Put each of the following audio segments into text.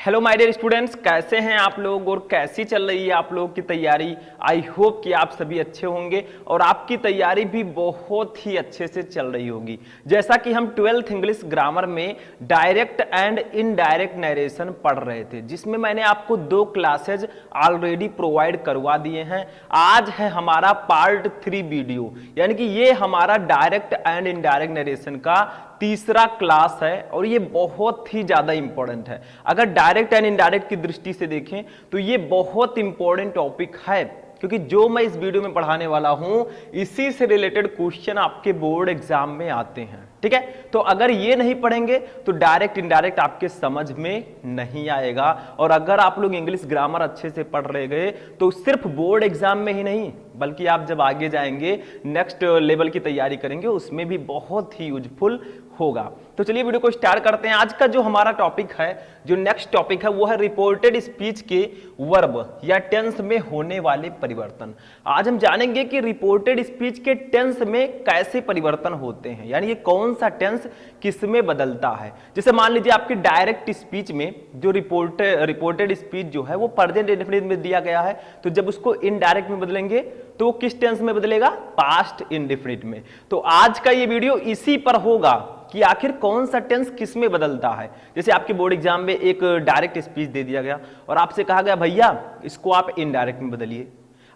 Hello my dear students, कैसे हैं आप लोग और कैसी चल रही है आप लोगों की तैयारी। आई होप कि आप सभी अच्छे होंगे और आपकी तैयारी भी बहुत ही अच्छे से चल रही होगी। जैसा कि हम 12th इंग्लिश ग्रामर में डायरेक्ट एंड इनडायरेक्ट नरेशन पढ़ रहे थे, जिसमें मैंने आपको 2 क्लासेज ऑलरेडी प्रोवाइड करवा दिए हैं। आज है हमारा पार्ट 3 वीडियो, यानी कि ये हमारा डायरेक्ट एंड इनडायरेक्ट नरेशन का तीसरा क्लास है और ये बहुत ही ज्यादा इंपॉर्टेंट है। अगर डायरेक्ट एंड इनडायरेक्ट की दृष्टि से देखें तो ये बहुत इंपॉर्टेंट टॉपिक है, क्योंकि जो मैं इस वीडियो में पढ़ाने वाला हूं इसी से रिलेटेड क्वेश्चन आपके बोर्ड एग्जाम में आते हैं। ठीक है, तो अगर ये नहीं पढ़ेंगे तो डायरेक्ट इनडायरेक्ट आपके समझ में नहीं आएगा। और अगर आप लोग इंग्लिश ग्रामर अच्छे से पढ़ रहे गए तो सिर्फ बोर्ड एग्जाम में ही नहीं, बल्कि आप जब आगे जाएंगे नेक्स्ट लेवल की तैयारी करेंगे उसमें भी बहुत ही यूजफुल होगा। तो चलिए वीडियो को स्टार्ट करते हैं। आज का जो हमारा टॉपिक है, जो नेक्स्ट टॉपिक है, वो है रिपोर्टेड स्पीच के वर्ब या टेंस में होने वाले परिवर्तन। आज हम जानेंगे कि रिपोर्टेड स्पीच के टेंस में कैसे परिवर्तन होते हैं, यानी ये कौन सा टेंस किस में बदलता है। जैसे मान लीजिए आपकी डायरेक्ट स्पीच में जो रिपोर्टेड स्पीच जो है वो प्रेजेंट इंडेफिनिट में दिया गया है, तो जब उसको इनडायरेक्ट में बदलेंगे तो किस टेंस में बदलेगा? पास्ट इंडेफिनिट में। तो आज का ये वीडियो इसी पर होगा कि आखिर कौन सा टेंस किस में बदलता है। जैसे आपके बोर्ड एग्जाम में एक डायरेक्ट स्पीच दे दिया गया और आपसे कहा गया भैया इसको आप इनडायरेक्ट में बदलिए।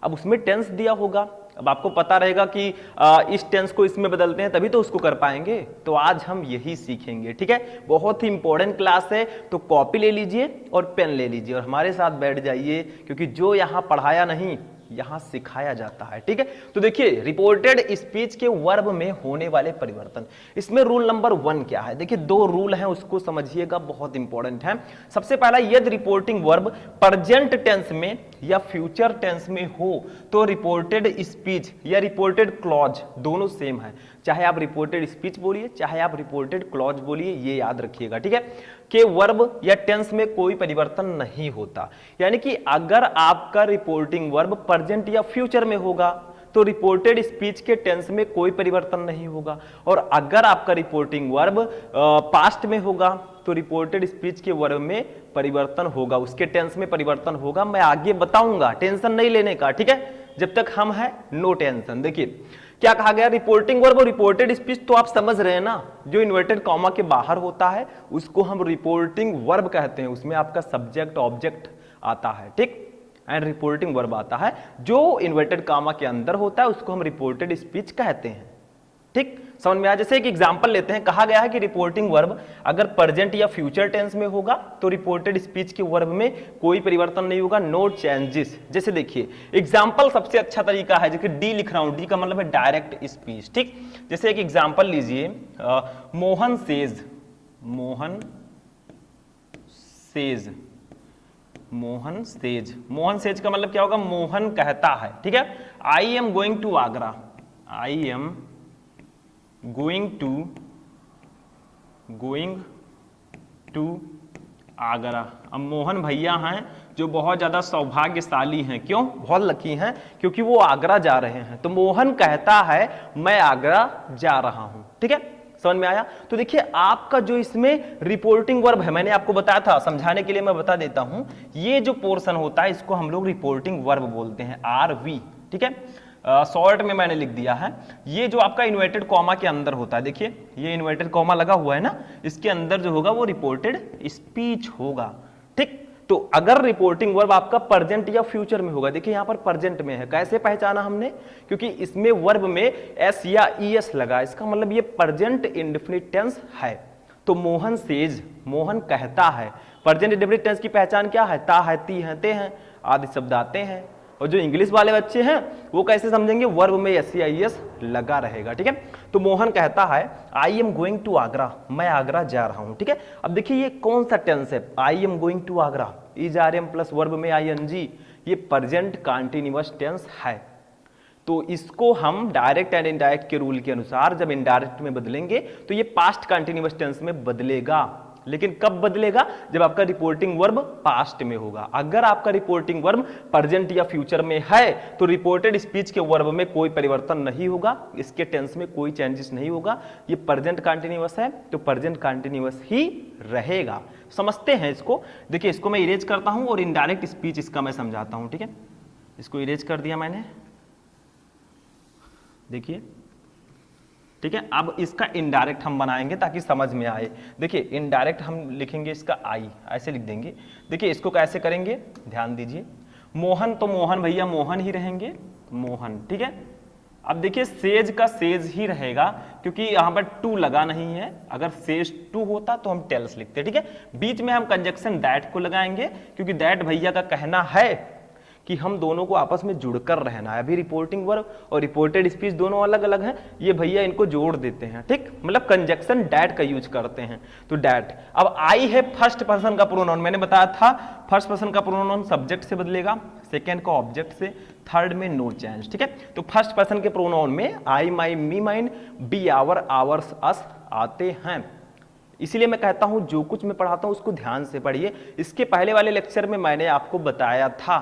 अब उसमें टेंस दिया होगा, अब आपको पता रहेगा कि इस टेंस को इसमें बदलते हैं तभी तो उसको कर पाएंगे। तो आज हम यही सीखेंगे। ठीक है, बहुत ही इंपॉर्टेंट क्लास है, तो कॉपी ले लीजिए और पेन ले लीजिए और हमारे साथ बैठ जाइए, क्योंकि जो यहां पढ़ाया नहीं यहां सिखाया जाता है। ठीक है, तो देखिए रिपोर्टेड स्पीच के वर्ब में होने वाले परिवर्तन, इसमें रूल नंबर 1 क्या है। देखिए 2 रूल हैं, उसको समझिएगा, बहुत इंपॉर्टेंट है। सबसे पहला, यदि रिपोर्टिंग वर्ब प्रेजेंट टेंस में या फ्यूचर टेंस में हो तो रिपोर्टेड स्पीच या रिपोर्टेड क्लॉज दोनों सेम है। चाहे आप रिपोर्टेड स्पीच बोलिए चाहे आप रिपोर्टेड क्लॉज बोलिए, ये याद रखिएगा। ठीक है, कि वर्ब या टेंस में कोई परिवर्तन नहीं होता। यानी कि अगर आपका रिपोर्टिंग वर्ब प्रेजेंट या फ्यूचर में होगा तो रिपोर्टेड स्पीच के टेंस में कोई परिवर्तन नहीं होगा, और अगर आपका रिपोर्टिंग वर्ब पास्ट में होगा तो रिपोर्टेड स्पीच के वर्ब में परिवर्तन होगा, उसके टेंस में परिवर्तन होगा। मैं आगे बताऊंगा, टेंशन नहीं लेने का। ठीक है, जब तक हम हैं नो टेंशन। देखिए क्या कहा गया, रिपोर्टिंग वर्ब और रिपोर्टेड स्पीच तो आप समझ रहे हैं ना, जो इन्वर्टेड कॉमा के बाहर होता है उसको हम रिपोर्टिंग वर्ब कहते हैं, उसमें आपका सब्जेक्ट ऑब्जेक्ट आता है। ठीक, एंड रिपोर्टिंग वर्ब आता है। जो इन्वर्टेड कॉमा के अंदर होता है उसको हम रिपोर्टेड स्पीच कहते हैं। ठीक, समझ में आया। जैसे एक एग्जांपल लेते हैं, कहा गया है कि रिपोर्टिंग वर्ब अगर प्रेजेंट या फ्यूचर टेंस में होगा तो रिपोर्टेड स्पीच के वर्ब में कोई परिवर्तन नहीं होगा, नो चेंजेस। जैसे देखिए एग्जांपल सबसे अच्छा तरीका है, जैसे डी लिख रहा हूं, डी का मतलब है डायरेक्ट स्पीच। ठीक, जैसे एक एग्जांपल लीजिए, Mohan says, Mohan says, Mohan says. Mohan says का मतलब क्या होगा? मोहन कहता है। ठीक है, I am going to Agra, I am going to Agra. अब मोहन भैया हैं जो बहुत ज्यादा सौभाग्यशाली हैं। क्यों? बहुत लकी हैं, क्योंकि वो आगरा जा रहे हैं। तो मोहन कहता है मैं आगरा जा रहा हूं। ठीक है, समझ में आया। तो देखिए आपका जो इसमें रिपोर्टिंग वर्ब है, मैंने आपको बताया था, समझाने के लिए मैं बता देता हूं, ये जो पोर्शन होता है इसको हम लोग रिपोर्टिंग वर्ब बोलते हैं, RV। ठीक है, शॉर्ट में मैंने लिख दिया है। ये जो आपका इन्वर्टेड कॉमा के अंदर होता है, देखिए ये इन्वर्टेड कॉमा लगा हुआ है ना, इसके अंदर जो होगा वो रिपोर्टेड स्पीच होगा। ठीक, तो अगर रिपोर्टिंग वर्ब आपका प्रेजेंट या फ्यूचर में होगा, देखिए यहां पर प्रेजेंट में है, कैसे पहचाना हमने? क्योंकि इसमें वर्ब में एस या ईएस लगा, इसका मतलब ये प्रेजेंट इंडेफिनिट टेंस है। तो मोहन सेज, मोहन कहता है। प्रेजेंट इंडेफिनिट टेंस की पहचान क्या है? ता है, ती है, ते हैं, आदि शब्द आते हैं। और जो इंग्लिश वाले बच्चे हैं वो कैसे समझेंगे? वर्ब में एस या ईएस लगा रहेगा। ठीक है, तो मोहन कहता है I am going to Agra, मैं आगरा जा रहा हूं। ठीक है, अब देखिए ये कौन सा टेंस है? I am going to Agra, is are am plus verb में ING, ये प्रेजेंट कंटीन्यूअस टेंस है। तो इसको हम डायरेक्ट एंड इनडायरेक्ट के रूल के अनुसार जब इनडायरेक्ट में बदलेंगे तो ये पास्ट कंटीन्यूअस टेंस में बदलेगा। लेकिन कब बदलेगा? जब आपका रिपोर्टिंग वर्ब पास्ट में होगा। अगर आपका रिपोर्टिंग वर्ब प्रेजेंट या फ्यूचर में है तो रिपोर्टेड स्पीच के वर्ब में कोई परिवर्तन नहीं होगा, इसके टेंस में कोई चेंजेस नहीं होगा। ये प्रेजेंट कंटीन्यूअस है तो प्रेजेंट कंटीन्यूअस ही रहेगा। समझते हैं इसको। देखिए इसको मैं इरेज करता हूं और इनडायरेक्ट स्पीच इसका मैं समझाता हूं, ठीक है। इसको इरेज कर दिया मैंने, देखिए, ठीक है। अब इसका इनडायरेक्ट हम बनाएंगे ताकि समझ में आए। देखिए इनडायरेक्ट हम लिखेंगे इसका आई, ऐसे लिख देंगे। देखिए इसको कैसे करेंगे, ध्यान दीजिए। मोहन, तो मोहन भैया मोहन ही रहेंगे, मोहन, ठीक है। अब देखिए सेज का सेज ही रहेगा क्योंकि यहां पर टू लगा नहीं है। अगर सेज टू होता तो हम टेल्स लिखते, ठीक है। बीच में हम कंजक्शन दैट को लगाएंगे क्योंकि दैट भैया का कहना है कि हम दोनों को आपस में जुड़कर रहना है। अभी रिपोर्टिंग वर्ब और रिपोर्टेड स्पीच दोनों अलग अलग हैं, ये भैया इनको जोड़ देते हैं, ठीक। मतलब कंजक्शन डैट का यूज करते हैं, तो डैट। अब आई है फर्स्ट पर्सन का प्रोनाउन, मैंने बताया था फर्स्ट पर्सन का प्रोनाउन सब्जेक्ट से बदलेगा, सेकेंड का ऑब्जेक्ट से, थर्ड में नो चेंज, ठीक है। तो फर्स्ट पर्सन के प्रोनाउन में आई, my, me, mine, we, our, ours, अस आते हैं। इसीलिए मैं कहता हूं जो कुछ मैं पढ़ाता हूं उसको ध्यान से पढ़िए। इसके पहले वाले लेक्चर में मैंने आपको बताया था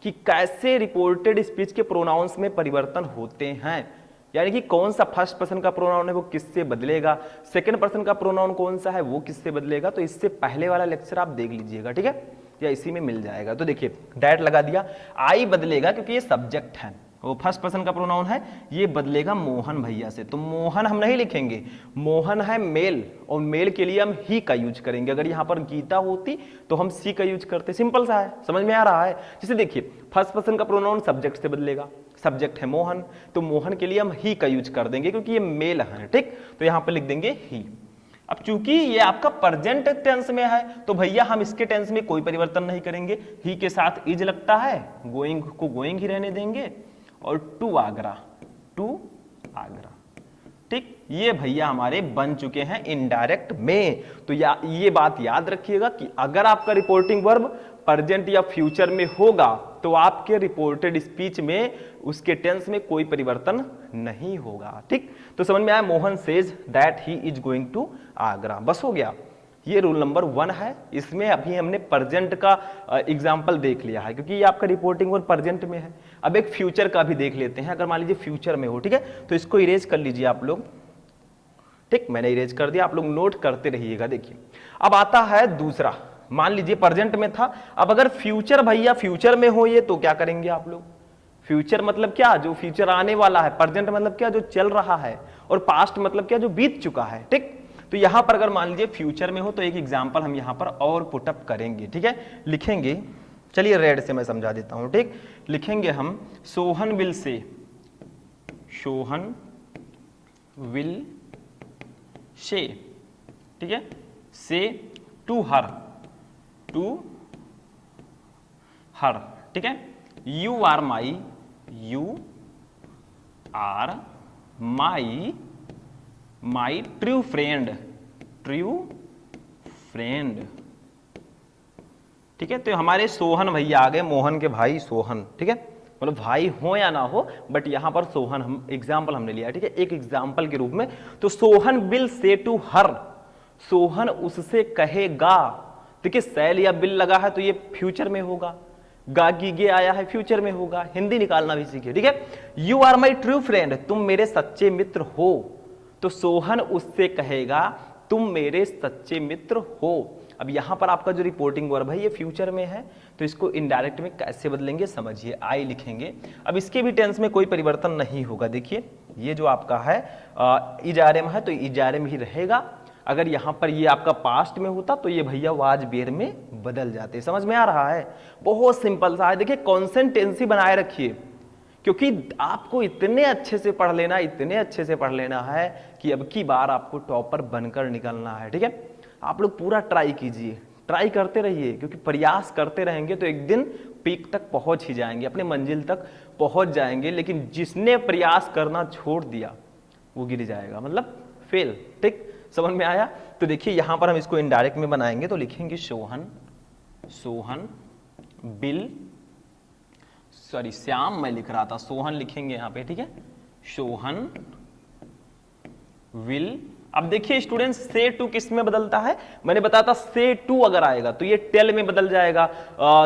कि कैसे रिपोर्टेड स्पीच के प्रोनाउंस में परिवर्तन होते हैं, यानी कि कौन सा फर्स्ट पर्सन का प्रोनाउन है वो किससे बदलेगा, सेकंड पर्सन का प्रोनाउन कौन सा है वो किससे बदलेगा। तो इससे पहले वाला लेक्चर आप देख लीजिएगा, ठीक है, या इसी में मिल जाएगा। तो देखिए डैट लगा दिया, आई बदलेगा क्योंकि ये सब्जेक्ट है, वो फर्स्ट पर्सन का प्रोनाउन है, ये बदलेगा मोहन भैया से। तो मोहन हम नहीं लिखेंगे, मोहन है मेल और मेल के लिए हम ही का यूज करेंगे। अगर यहां पर गीता होती तो हम सी का यूज करते, सिंपल सा है, समझ में आ रहा है। जैसे देखिए फर्स्ट पर्सन का प्रोनाउन सब्जेक्ट से बदलेगा, सब्जेक्ट है मोहन तो मोहन के लिए हम ही का यूज कर देंगे क्योंकि ये मेल है, ठीक। तो यहां पर लिख देंगे ही। अब चूंकि ये आपका प्रेजेंट टेंस में है तो भैया हम इसके टेंस में कोई परिवर्तन नहीं करेंगे, ही के साथ इज लगता है, गोइंग को गोइंग ही रहने देंगे और टू आगरा, टू आगरा, ठीक। ये भैया हमारे बन चुके हैं इनडायरेक्ट में। तो ये बात याद रखिएगा कि अगर आपका रिपोर्टिंग वर्ब प्रेजेंट या फ्यूचर में होगा तो आपके रिपोर्टेड स्पीच में उसके टेंस में कोई परिवर्तन नहीं होगा, ठीक। तो समझ में आया, Mohan says that he is going to Agra, बस हो गया। ये रूल नंबर 1 है। इसमें अभी हमने प्रेजेंट का एग्जाम्पल देख लिया है क्योंकि ये आपका रिपोर्टिंग वर्ब प्रेजेंट में है। अब एक फ्यूचर का भी देख लेते हैं। अगर मान लीजिए फ्यूचर में हो, ठीक है, तो इसको इरेज कर लीजिए आप लोग, ठीक। मैंने इरेज कर दिया, आप लोग नोट करते रहिएगा। देखिए अब आता है दूसरा, मान लीजिए प्रेजेंट में था, अब अगर फ्यूचर भैया फ्यूचर में हो ये तो क्या करेंगे आप लोग? फ्यूचर मतलब क्या, जो फ्यूचर आने वाला है, प्रेजेंट मतलब क्या, जो चल रहा है, और पास्ट मतलब क्या, जो बीत चुका है, ठीक। तो यहां पर अगर मान लीजिए फ्यूचर में हो तो एक एग्जांपल हम यहां पर और पुटअप करेंगे, ठीक है। लिखेंगे, चलिए रेड से मैं समझा देता हूं, ठीक। लिखेंगे हम सोहन विल से, सोहन विल से, ठीक है, से टू हर, टू हर, ठीक है। You are my, you are my, my true friend, true friend, ठीक है। तो हमारे सोहन भैया आ गए, मोहन के भाई सोहन, ठीक है, मतलब भाई हो या ना हो बट यहां पर सोहन हम एग्जाम्पल हमने लिया, ठीक है, एक एग्जाम्पल के रूप में। तो Sohan will say to her, Sohan उससे कहेगा। देखिए सैल या बिल लगा है तो ये फ्यूचर में होगा, गा गे आया है फ्यूचर में होगा, हिंदी निकालना भी सीखिए, ठीक है। You are my true friend, तुम मेरे सच्चे मित्र हो, तो सोहन उससे कहेगा तुम मेरे सच्चे मित्र हो। अब यहां पर आपका जो रिपोर्टिंग वर्ब है ये फ्यूचर में है तो इसको इनडायरेक्ट में कैसे बदलेंगे समझिए, आई लिखेंगे। अब इसके भी टेंस में कोई परिवर्तन नहीं होगा। देखिए ये जो आपका है इजारे में है तो इजारे में ही रहेगा। अगर यहां पर ये आपका पास्ट में होता तो ये भैया वाज बेर में बदल जाते। समझ में आ रहा है, बहुत सिंपल सा है। देखिए कॉन्सेंटेंसी बनाए रखिए क्योंकि आपको इतने अच्छे से पढ़ लेना, इतने अच्छे से पढ़ लेना है कि अब की बार आपको टॉपर बनकर निकलना है, ठीक है। आप लोग पूरा ट्राई कीजिए, ट्राई करते रहिए क्योंकि प्रयास करते रहेंगे तो एक दिन पीक तक पहुंच ही जाएंगे, अपने मंजिल तक पहुंच जाएंगे। लेकिन जिसने प्रयास करना छोड़ दिया वो गिर जाएगा, मतलब फेल, ठीक। समझ में आया। तो देखिए यहां पर हम इसको इनडायरेक्ट में बनाएंगे तो लिखेंगे सोहन, सोहन बिल, सॉरी श्याम मैं लिख रहा था, सोहन लिखेंगे यहां पे, ठीक है। सोहन विल अब देखिए स्टूडेंट्स, से टू किस में बदलता है, मैंने बताया था से टू अगर आएगा तो ये टेल में बदल जाएगा,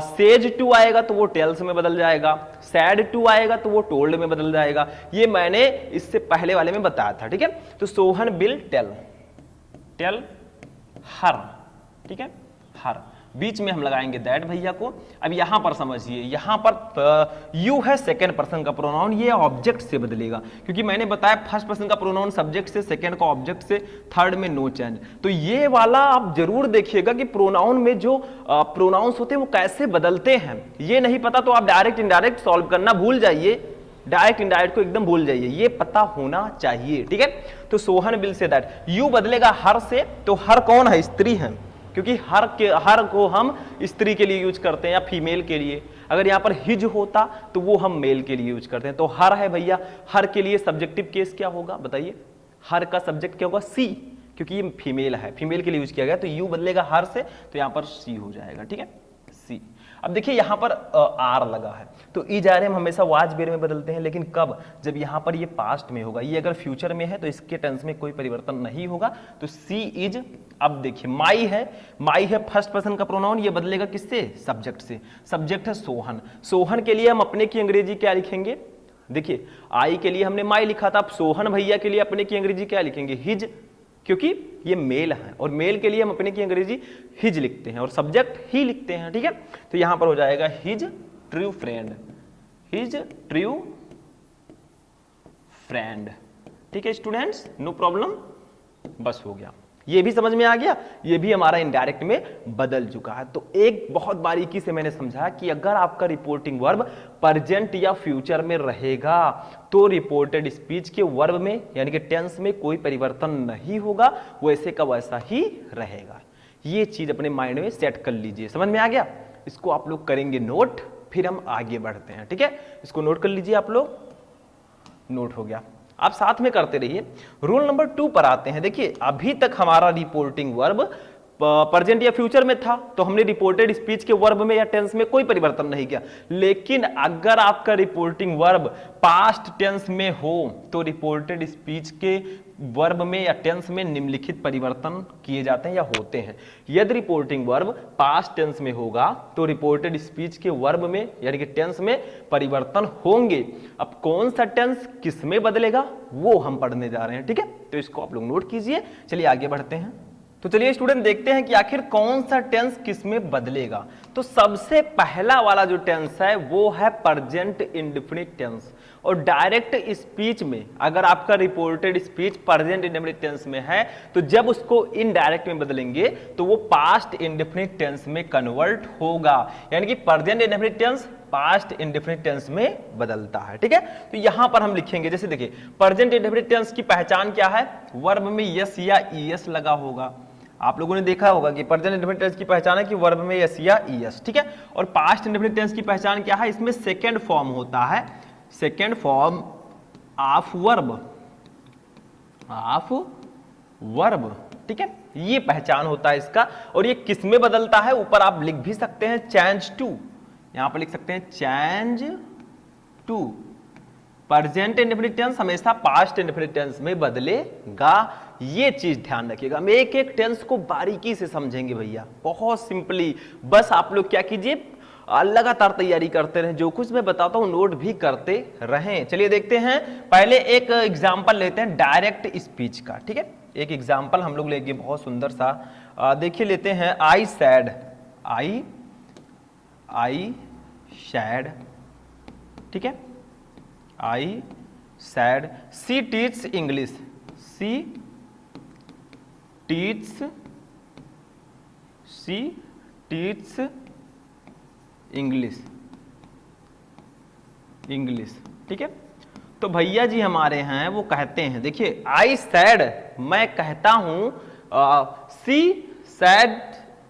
सेज टू आएगा तो वो टेल्स में बदल जाएगा, सैड टू आएगा तो वो टोल्ड में बदल जाएगा। ये मैंने इससे पहले वाले में बताया था, ठीक है। तो Sohan will tell, tell her, ठीक है, हर, बीच में हम लगाएंगे दैट भैया को। अब यहां पर समझिए, यहां पर यू है सेकंड पर्सन का प्रोनाउन, ये ऑब्जेक्ट से बदलेगा, क्योंकि मैंने बताया फर्स्ट पर्सन का प्रोनाउन सब्जेक्ट से, सेकंड का ऑब्जेक्ट से, थर्ड में नो चेंज। तो ये वाला आप जरूर देखिएगा कि प्रोनाउन में जो प्रोनाउंस होते हैं वो कैसे बदलते हैं। ये नहीं पता तो आप डायरेक्ट इनडायरेक्ट सॉल्व करना भूल जाइए, डायरेक्ट इनडायरेक्ट को एकदम भूल जाइए, ये पता होना चाहिए, ठीक है। तो Sohan will say that, you बदलेगा हर से, तो हर कौन है, स्त्री है, क्योंकि हर को हम स्त्री के लिए यूज करते हैं या फीमेल के लिए। अगर यहां पर हिज होता तो वो हम मेल के लिए यूज करते हैं। तो हर है भैया, हर के लिए सब्जेक्टिव केस क्या होगा बताइए, हर का सब्जेक्ट क्या होगा, सी, क्योंकि ये फीमेल है, फीमेल के लिए यूज किया गया, तो यू बदलेगा हर से, तो यहां पर सी हो जाएगा, ठीक है, सी। अब देखिए यहां पर आर लगा है, तो इज आर हम हमेशा वाज वेर में बदलते हैं, लेकिन कब, जब यहां पर ये पास्ट में होगा। ये अगर फ्यूचर में है तो इसके टेंस में कोई परिवर्तन नहीं होगा, तो सी इज। अब देखिए माई है फर्स्ट पर्सन का प्रोनाउन, ये बदलेगा किससे, सब्जेक्ट से। सब्जेक्ट है सोहन, सोहन के लिए हम अपने की अंग्रेजी क्या लिखेंगे, देखिए आई के लिए हमने माई लिखा था, अब सोहन भैया के लिए अपने की अंग्रेजी क्या लिखेंगे, हिज, क्योंकि ये मेल है, और मेल के लिए हम अपने की अंग्रेजी हिज लिखते हैं और सब्जेक्ट ही लिखते हैं, ठीक है। तो यहां पर हो जाएगा his true friend, his true friend, ठीक है स्टूडेंट्स, नो प्रॉब्लम, बस हो गया, ये भी समझ में आ गया, ये भी हमारा इनडायरेक्ट में बदल चुका है। तो एक बहुत बारीकी से मैंने समझा कि अगर आपका रिपोर्टिंग वर्ब प्रेजेंट या फ्यूचर में रहेगा तो रिपोर्टेड स्पीच के वर्ब में यानी कि टेंस में कोई परिवर्तन नहीं होगा, वैसे का वैसा ही रहेगा। ये चीज अपने माइंड में सेट कर लीजिए, समझ में आ गया। इसको आप लोग करेंगे नोट, फिर हम आगे बढ़ते हैं, ठीक है। इसको नोट कर लीजिए आप लोग, नोट हो गया, आप साथ में करते रहिए। रूल नंबर 2 पर आते हैं। देखिए अभी तक हमारा रिपोर्टिंग वर्ब प्रेजेंट या फ्यूचर में था, तो हमने रिपोर्टेड स्पीच के वर्ब में या टेंस में कोई परिवर्तन नहीं किया। लेकिन अगर आपका रिपोर्टिंग वर्ब पास्ट टेंस में हो तो रिपोर्टेड स्पीच के वर्ब में या टेंस में निम्नलिखित परिवर्तन किए जाते हैं या होते हैं। यदि रिपोर्टिंग वर्ब पास्ट टेंस में होगा तो रिपोर्टेड स्पीच के वर्ब में यानी कि टेंस में परिवर्तन होंगे। अब कौन सा टेंस किस में बदलेगा वो हम पढ़ने जा रहे हैं, ठीक है। तो इसको आप लोग नोट कीजिए। चलिए आगे बढ़ते हैं। तो चलिए स्टूडेंट देखते हैं कि आखिर कौन सा टेंस किस में बदलेगा। तो सबसे पहला वाला जो टेंस है वो है प्रेजेंट इंडेफिनिट टेंस। और डायरेक्ट स्पीच में अगर आपका reported speech present indefinite tense में है तो जब उसको इनडायरेक्ट में बदलेंगे तो वो पास्ट इंडेफिनिट टेंस में कन्वर्ट होगा, यानी कि present indefinite tense past indefinite tense में बदलता है, ठीक है। तो यहां पर हम लिखेंगे, जैसे देखिए प्रेजेंट इंडेफिनिट टेंस की पहचान क्या है, वर्ब में यस या ईएस लगा होगा। आप लोगों ने देखा होगा कि प्रेजेंट इंडेफिनिट टेंस की पहचान है कि वर्ब में यस या ईएस, ठीक है। और पास्ट इंडेफिनिट टेंस की पहचान क्या है, इसमें सेकेंड फॉर्म होता है, सेकेंड फॉर्म ऑफ वर्ब, ठीक है। ये पहचान होता है इसका। और ये किस में बदलता है, ऊपर आप लिख भी सकते हैं चेंज टू, यहां पर लिख सकते हैं change to. Present indefinite tense हमेशा पास्ट इंडेफिनिट टेंस में बदलेगा, ये चीज ध्यान रखिएगा। हम एक एक टेंस को बारीकी से समझेंगे भैया, बहुत सिंपली। बस आप लोग क्या कीजिए, लगातार तैयारी करते रहें, जो कुछ मैं बताता हूं नोट भी करते रहें। चलिए देखते हैं, पहले एक एग्जांपल लेते हैं डायरेक्ट स्पीच का, ठीक है। एक एग्जांपल हम लोग लेंगे बहुत सुंदर सा, देखिए लेते हैं आई सैड, आई सैड, ठीक है, I said. She teach English, she teach English, ठीक है। तो भैया जी हमारे हैं वो कहते हैं, देखिए आई सैड मैं कहता हूं, she said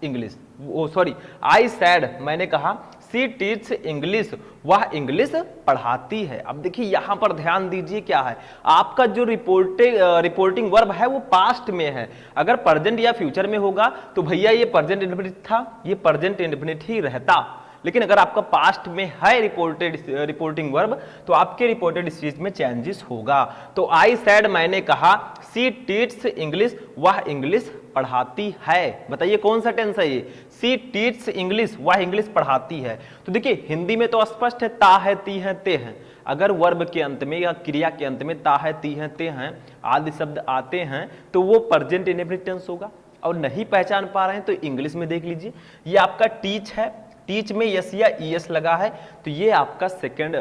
English, oh sorry I said मैंने कहा, सी टीच इंग्लिश वह इंग्लिश पढ़ाती है। अब देखिए यहां पर ध्यान दीजिए क्या है, आपका जो रिपोर्टिंग वर्ब है वो पास्ट में है। अगर प्रेजेंट या फ्यूचर में होगा तो भैया ये प्रेजेंट इंडेफिनिट था, ये प्रेजेंट इंडेफिनिट ही रहता। लेकिन अगर आपका पास्ट में है रिपोर्टिंग वर्ब तो आपके रिपोर्टेड स्पीच में चेंजेस होगा। तो आई सेड मैंने कहा, सी टीच इंग्लिश वह इंग्लिश पढ़ाती है। बताइए कौन सा टेंस है ये, सी टीच इंग्लिश वह इंग्लिश पढ़ाती है। तो देखिए हिंदी में तो स्पष्ट है ता है, ती है, ते हैं। अगर वर्ब के अंत में या क्रिया के अंत में ता है, ती है, ते हैं आदि शब्द आते हैं तो वो प्रेजेंट इंडेफिनिट टेंस होगा। और नहीं पहचान पा रहे हैं तो इंग्लिश में देख लीजिए, ये आपका टीच है, टीच में यस या ईएस लगा है तो ये आपका सेकंड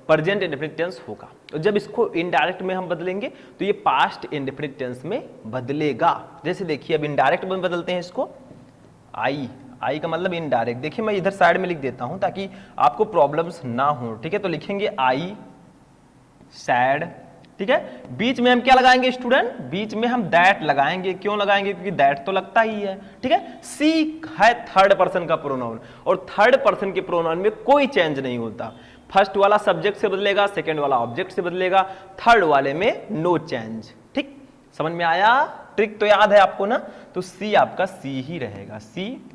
प्रेजेंट इंडेफिनिट टेंस होगा। और जब इसको इनडायरेक्ट में हम बदलेंगे तो ये पास्ट इंडेफिनिट टेंस में बदलेगा। जैसे देखिए अब इनडायरेक्ट में बदलते हैं इसको, आई का मतलब इनडायरेक्ट। देखिए मैं इधर साइड में लिख देता हूं ताकि आपको प्रॉब्लम्स ना हो, ठीक है। तो लिखेंगे आई सैड, ठीक है। बीच में हम क्या लगाएंगे स्टूडेंट, बीच में हम दैट लगाएंगे। क्यों लगाएंगे, क्योंकि दैट तो लगता ही है, ठीक है। सी है थर्ड पर्सन का प्रोनाउन और थर्ड पर्सन के प्रोनाउन में कोई चेंज नहीं होता। फर्स्ट वाला सब्जेक्ट से बदलेगा, सेकंड वाला ऑब्जेक्ट से बदलेगा, थर्ड वाले में नो चेंज। ठीक, समझ में आया, ट्रिक तो याद है आपको ना। तो सी आपका सी ही रहेगा, सी।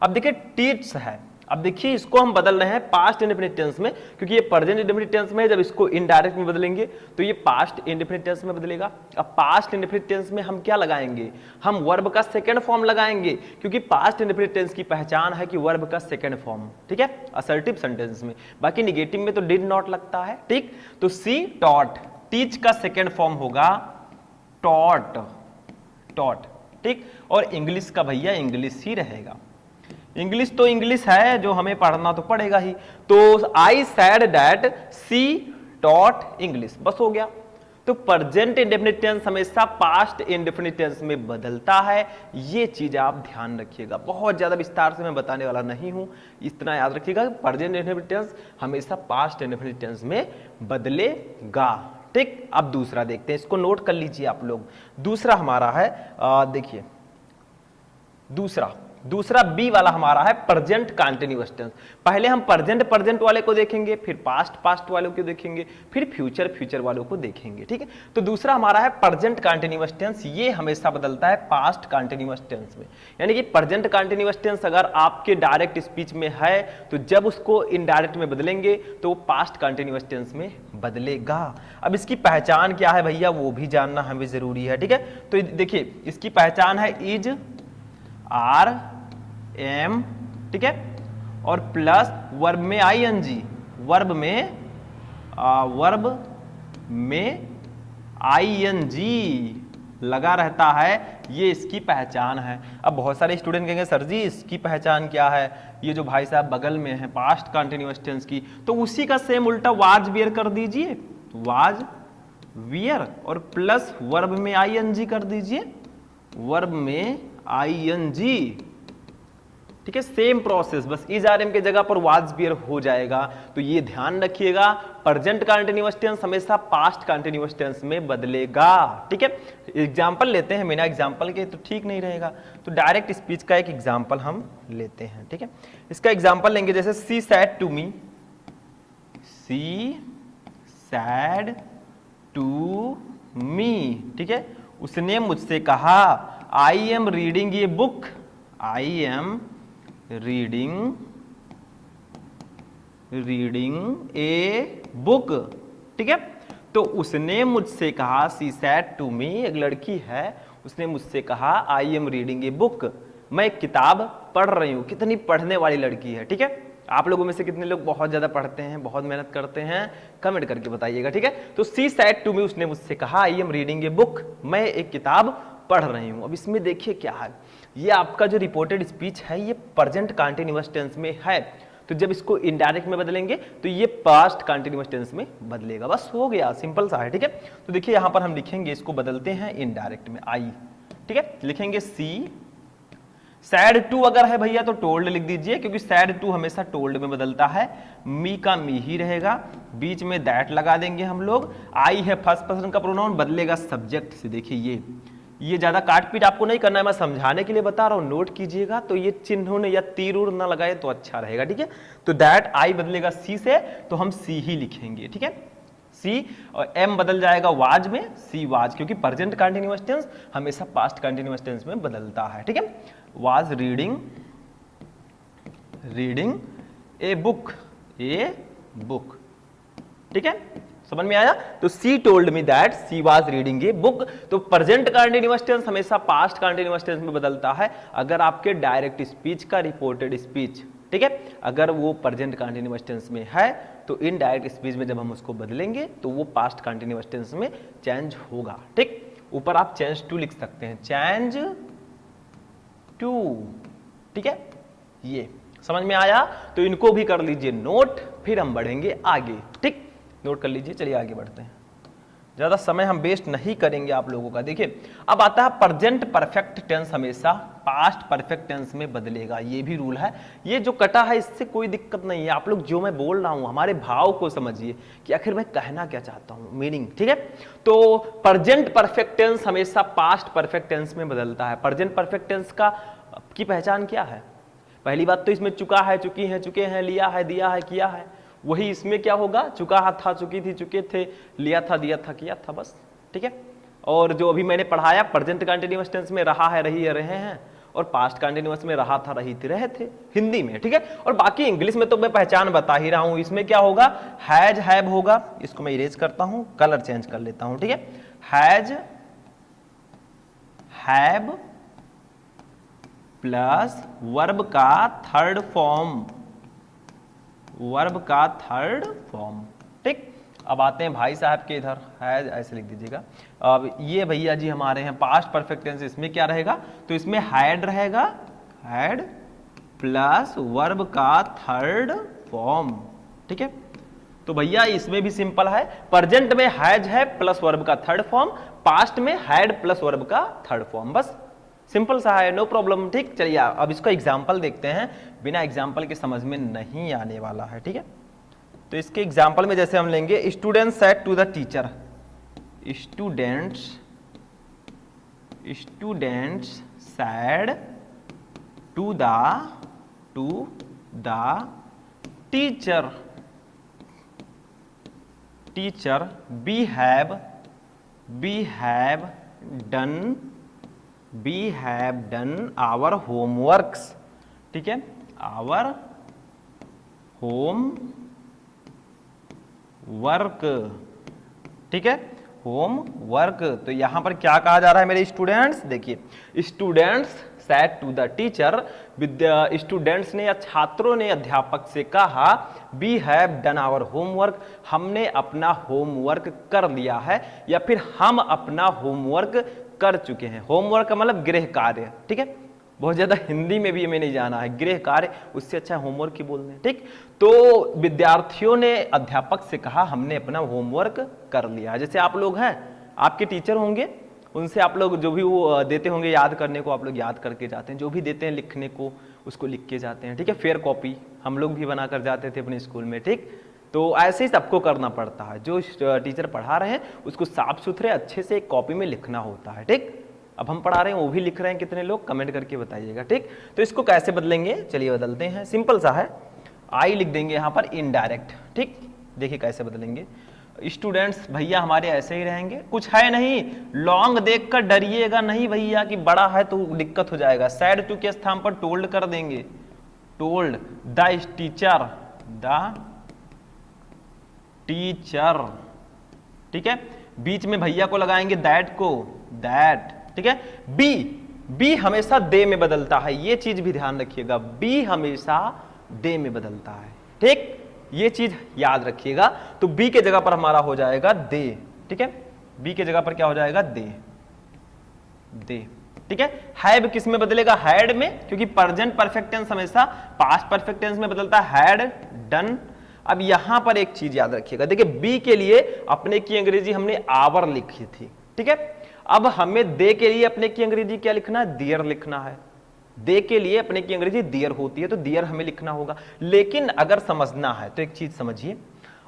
अब देखिए टीच है, अब देखिए इसको हम बदल रहे हैं पास्ट इंडेफिनिट टेंस में क्योंकि ये प्रेजेंट इंडेफिनिट टेंस में है। जब इसको इनडायरेक्ट में बदलेंगे तो ये पास्ट इंडेफिनिट टेंस में बदलेगा। अब पास्ट इंडेफिनिट टेंस में हम क्या लगाएंगे, हम वर्ब का सेकंड फॉर्म लगाएंगे क्योंकि पास्ट इंडेफिनिट टेंस की पहचान है कि वर्ब का सेकंड फॉर्म, ठीक है, असर्टिव सेंटेंस में। बाकी निगेटिव में तो डिड नॉट लगता है, ठीक। तो सी टॉट, टीच का सेकंड फॉर्म होगा टॉट, टॉट, ठीक। और इंग्लिश का भैया इंग्लिश ही रहेगा। इंग्लिश तो इंग्लिश है, जो हमें पढ़ना तो पड़ेगा ही। तो I said that she taught English, बस हो गया। तो प्रेजेंट इंडेफिनिट टेंस हमेशा पास्ट इंडेफिनिट टेंस में बदलता है, ये चीज आप ध्यान रखिएगा। बहुत ज्यादा विस्तार से मैं बताने वाला नहीं हूं, इतना याद रखिएगा। प्रेजेंट इंडेफिनिट टेंस हमेशा पास्ट इंडेफिनिट टेंस में बदलेगा, ठीक। अब दूसरा देखते हैं, इसको नोट कर लीजिए आप लोग। दूसरा हमारा है, देखिए दूसरा बी वाला हमारा है प्रेजेंट कंटीन्यूअस टेंस। पहले हम प्रेजेंट वाले को देखेंगे, फिर पास्ट वालों को देखेंगे, फिर फ्यूचर वालों को देखेंगे, ठीक है। तो दूसरा हमारा है प्रेजेंट कंटीन्यूअस टेंस, ये हमेशा बदलता है पास्ट कंटीन्यूअस टेंस में। यानी कि प्रेजेंट कंटीन्यूअस टेंस अगर आपके डायरेक्ट स्पीच में है तो जब उसको इनडायरेक्ट में बदलेंगे तो पास्ट कंटीन्यूअस टेंस में बदलेगा। अब इसकी पहचान क्या है भैया, वो भी जानना हमें जरूरी है, ठीक है। तो देखिए इसकी पहचान है इज, आर, एम, ठीक है, और प्लस वर्ब में आई एन जी, वर्ब में आई एन जी लगा रहता है, ये इसकी पहचान है। अब बहुत सारे स्टूडेंट कहेंगे सर जी इसकी पहचान क्या है, ये जो भाई साहब बगल में है पास्ट कंटिन्यूअस टेंस की, तो उसी का सेम उल्टा वाज वियर कर दीजिए, वाज वियर, और प्लस वर्ब में आई एन जी कर दीजिए, वर्ब में आई एन जी, ठीक है। सेम प्रोसेस, बस इज आर एम के जगह पर वाज वियर हो जाएगा। तो ये ध्यान रखिएगा, प्रेजेंट कंटीन्यूअस टेंस हमेशा पास्ट कंटीन्यूअस टेंस में बदलेगा, ठीक है। एग्जांपल लेते हैं, बिना एग्जांपल के तो ठीक नहीं रहेगा। तो डायरेक्ट स्पीच का एक एग्जांपल हम लेते हैं, ठीक है। इसका एग्जांपल लेंगे, जैसे she said to me, she said to me, ठीक है। उसने मुझसे कहा, I am reading a book, I am reading a book, ठीक है। तो उसने मुझसे कहा, सी सैड टू मी, एक लड़की है, उसने मुझसे कहा I am reading a book, मैं एक किताब पढ़ रही हूं। कितनी पढ़ने वाली लड़की है, ठीक है। आप लोगों में से कितने लोग बहुत ज्यादा पढ़ते हैं, बहुत मेहनत करते हैं, कमेंट करके बताइएगा, ठीक है। तो सी सैड टू मी, उसने मुझसे कहा I am reading a book, मैं एक किताब पढ़ रही हूं। अब इसमें देखिए क्या है, ये आपका जो रिपोर्टेड स्पीच है ये प्रेजेंट कंटीन्यूअस टेंस में है, तो जब इसको इनडायरेक्ट में बदलेंगे तो ये पास्ट कंटीन्यूअस टेंस में बदलेगा, बस हो गया, सिंपल सा है, ठीक है। तो देखिए यहां पर हम लिखेंगे, इसको बदलते हैं इनडायरेक्ट में, आई, ठीक है। लिखेंगे सी सैड टू, अगर है भैया तो टोल्ड लिख दीजिए क्योंकि सैड टू हमेशा टोल्ड में बदलता है। मी का मी ही रहेगा, बीच में दैट लगा देंगे हम लोग। आई है फर्स्ट पर्सन का प्रोनाउन, बदलेगा सब्जेक्ट से। देखिए ये ज्यादा काट पीट आपको नहीं करना है, मैं समझाने के लिए बता रहा हूं, नोट कीजिएगा। तो ये चिन्हों ने या तीर उर ना लगाए तो अच्छा रहेगा, ठीक है। तो दैट आई बदलेगा सी से, तो हम सी ही लिखेंगे, ठीक है। सी और एम बदल जाएगा वाज में, सी वाज, क्योंकि प्रेजेंट कंटीन्यूअस टेंस हमेशा पास्ट कंटीन्यूअस टेंस में बदलता है, ठीक है। Was reading a book, A book, ठीक है, समझ में आया। तो सी told me that she was reading a book. तो प्रेजेंट कंटीन्यूअस टेंस हमेशा पास्ट कंटीन्यूअस टेंस में बदलता है अगर आपके डायरेक्ट स्पीच का रिपोर्टेड स्पीच, ठीक है, अगर वो प्रेजेंट कंटीन्यूअस टेंस में है तो इनडायरेक्ट स्पीच में जब हम उसको बदलेंगे तो वो पास्ट कंटीन्यूअस टेंस में चेंज होगा, ठीक। ऊपर आप चेंज टू लिख सकते हैं, चेंज टू, ठीक है, ये समझ में आया। तो इनको भी कर लीजिए नोट, फिर हम बढ़ेंगे आगे, ठीक, नोट कर लीजिए। चलिए आगे बढ़ते हैं, ज्यादा समय हम वेस्ट नहीं करेंगे आप लोगों का। देखिए अब आता है प्रेजेंट परफेक्ट टेंस हमेशा पास्ट परफेक्ट टेंस में बदलेगा, ये भी रूल है। ये जो कटा है इससे कोई दिक्कत नहीं है, आप लोग जो मैं बोल रहा हूं हमारे भाव को समझिए कि आखिर मैं कहना क्या चाहता हूं, मीनिंग, ठीक है। तो प्रेजेंट परफेक्ट टेंस हमेशा पास्ट परफेक्ट टेंस में बदलता है। प्रेजेंट परफेक्ट टेंस का की पहचान क्या है? पहली बात तो इसमें चुका है, चुकी है, चुके हैं, लिया है, दिया है, किया है। वही इसमें क्या होगा, चुका था, चुकी थी, चुके थे, लिया था, दिया था, किया था, बस, ठीक है। और जो अभी मैंने पढ़ाया प्रेजेंट कंटीन्यूअस टेंस में रहा है, रही है, रहे हैं, और पास्ट कंटीन्यूअस में रहा था, रही थी, रहे थे, हिंदी में, ठीक है। और बाकी इंग्लिश में तो मैं पहचान बता ही रहा हूं। इसमें क्या होगा, हैज हैव होगा, इसको मैं इरेज करता हूं, कलर चेंज कर लेता हूं, ठीक है। हैज हैव प्लस वर्ब का थर्ड फॉर्म, वर्ब का थर्ड फॉर्म, ठीक। अब आते हैं भाई साहब के इधर, हैज ऐसे लिख दीजिएगा। अब ये भैया जी हमारे हैं पास्ट परफेक्ट टेंस, इसमें क्या रहेगा, तो इसमें हैड रहेगा, हैड प्लस वर्ब का थर्ड फॉर्म, ठीक है। तो भैया इसमें भी सिंपल है, प्रेजेंट में हैज है प्लस वर्ब का थर्ड फॉर्म, पास्ट में हैड प्लस वर्ब का थर्ड फॉर्म, बस सिंपल सा है, नो प्रॉब्लम, ठीक। चलिए अब इसका एग्जाम्पल देखते हैं, बिना एग्जाम्पल के समझ में नहीं आने वाला है, ठीक है। तो इसके एग्जाम्पल में जैसे हम लेंगे, students said to the teacher, students said to the teacher we have done our homeworks, ठीक है, आवर होम वर्क, ठीक है, होम वर्क। तो यहां पर क्या कहा जा रहा है मेरे स्टूडेंट्स, देखिए students said to the teacher, students ने या छात्रों ने अध्यापक से कहा, we have done our homework, हमने अपना होमवर्क कर लिया है, या फिर हम अपना होमवर्क कर चुके हैं। होमवर्क का मतलब गृह कार्य, ठीक है, बहुत ज्यादा हिंदी में भी हमें नहीं जाना है, गृह कार्य, उससे अच्छा होमवर्क ही बोल दें, ठीक। तो विद्यार्थियों ने अध्यापक से कहा हमने अपना होमवर्क कर लिया। जैसे आप लोग हैं, आपके टीचर होंगे, उनसे आप लोग जो भी वो देते होंगे याद करने को, आप लोग याद करके जाते हैं, जो भी देते हैं लिखने को उसको लिख के जाते हैं, ठीक है। फेयर कॉपी हम लोग भी बना कर जाते थे अपने स्कूल में, ठीक। तो ऐसे ही सबको करना पड़ता है, जो टीचर पढ़ा रहे हैं उसको साफ सुथरे अच्छे से एक कॉपी में लिखना होता है, ठीक। अब हम पढ़ा रहे हैं, वो भी लिख रहे हैं, कितने लोग कमेंट करके बताइएगा, ठीक। तो इसको कैसे बदलेंगे, चलिए बदलते हैं, सिंपल सा है, आई लिख देंगे यहाँ पर इनडायरेक्ट, ठीक। देखिए कैसे बदलेंगे, स्टूडेंट्स भैया हमारे ऐसे ही रहेंगे, कुछ है नहीं, लॉन्ग देखकर डरिएगा नहीं भैया कि बड़ा है तो दिक्कत हो जाएगा, सैड टू के स्थान पर टोल्ड कर देंगे, टोल्ड द टीचर, ठीक है। बीच में भैया को लगाएंगे दैट को, दैट, ठीक है। बी हमेशा दे में बदलता है, ये चीज भी ध्यान रखिएगा, बी हमेशा दे में बदलता है, ठीक, ये चीज याद रखिएगा। तो बी के जगह पर हमारा हो जाएगा दे, ठीक है, बी के जगह पर क्या हो जाएगा, दे, ठीक है। हैव किस में बदलेगा, हैड में, क्योंकि प्रेजेंट परफेक्ट टेंस हमेशा पास्ट परफेक्ट टेंस में बदलता है, हैड डन। अब यहां पर एक चीज याद रखिएगा, देखिए बी के लिए अपने की अंग्रेजी हमने आवर लिखी थी, ठीक है। अब हमें दे के लिए अपने की अंग्रेजी क्या लिखना है, दियर लिखना है। दे के लिए अपने की अंग्रेजी दियर होती है, तो दियर हमें लिखना होगा। लेकिन अगर समझना है तो एक चीज समझिए,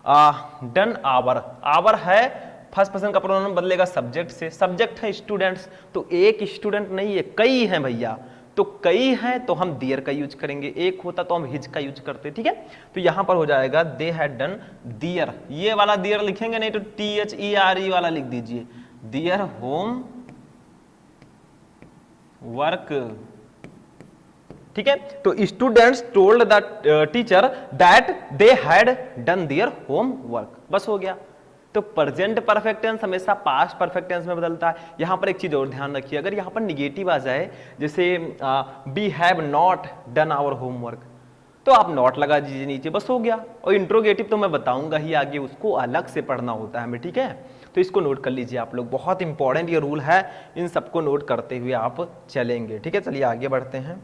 डन आवर, आवर है फर्स्ट पर्सन का प्रोनाउन बदलेगा सब्जेक्ट से, सब्जेक्ट है स्टूडेंट्स, तो एक स्टूडेंट नहीं है, कई हैं भैया, तो कई हैं तो हम दियर का यूज करेंगे, एक होता तो हम हिज का यूज करते, ठीक है। तो यहां पर हो जाएगा दे हैड डन दियर, ये वाला दियर लिखेंगे नहीं तो THERE वाला लिख दीजिए, दियर होम वर्क, ठीक है। तो students told the teacher that they had done their homework, बस हो गया। तो प्रेजेंट परफेक्ट टेंस हमेशा पास्ट परफेक्ट टेंस में बदलता है। यहां पर एक चीज और ध्यान रखिए, अगर यहां पर निगेटिव आ जाए, जैसे we have not done our homework, तो आप नॉट लगा दीजिए नीचे, बस हो गया। और इंट्रोगेटिव तो मैं बताऊंगा ही आगे, उसको अलग से पढ़ना होता है हमें, ठीक है। तो इसको नोट कर लीजिए आप लोग, बहुत इंपॉर्टेंट ये रूल है, इन सबको नोट करते हुए आप चलेंगे, ठीक है। चलिए आगे बढ़ते हैं,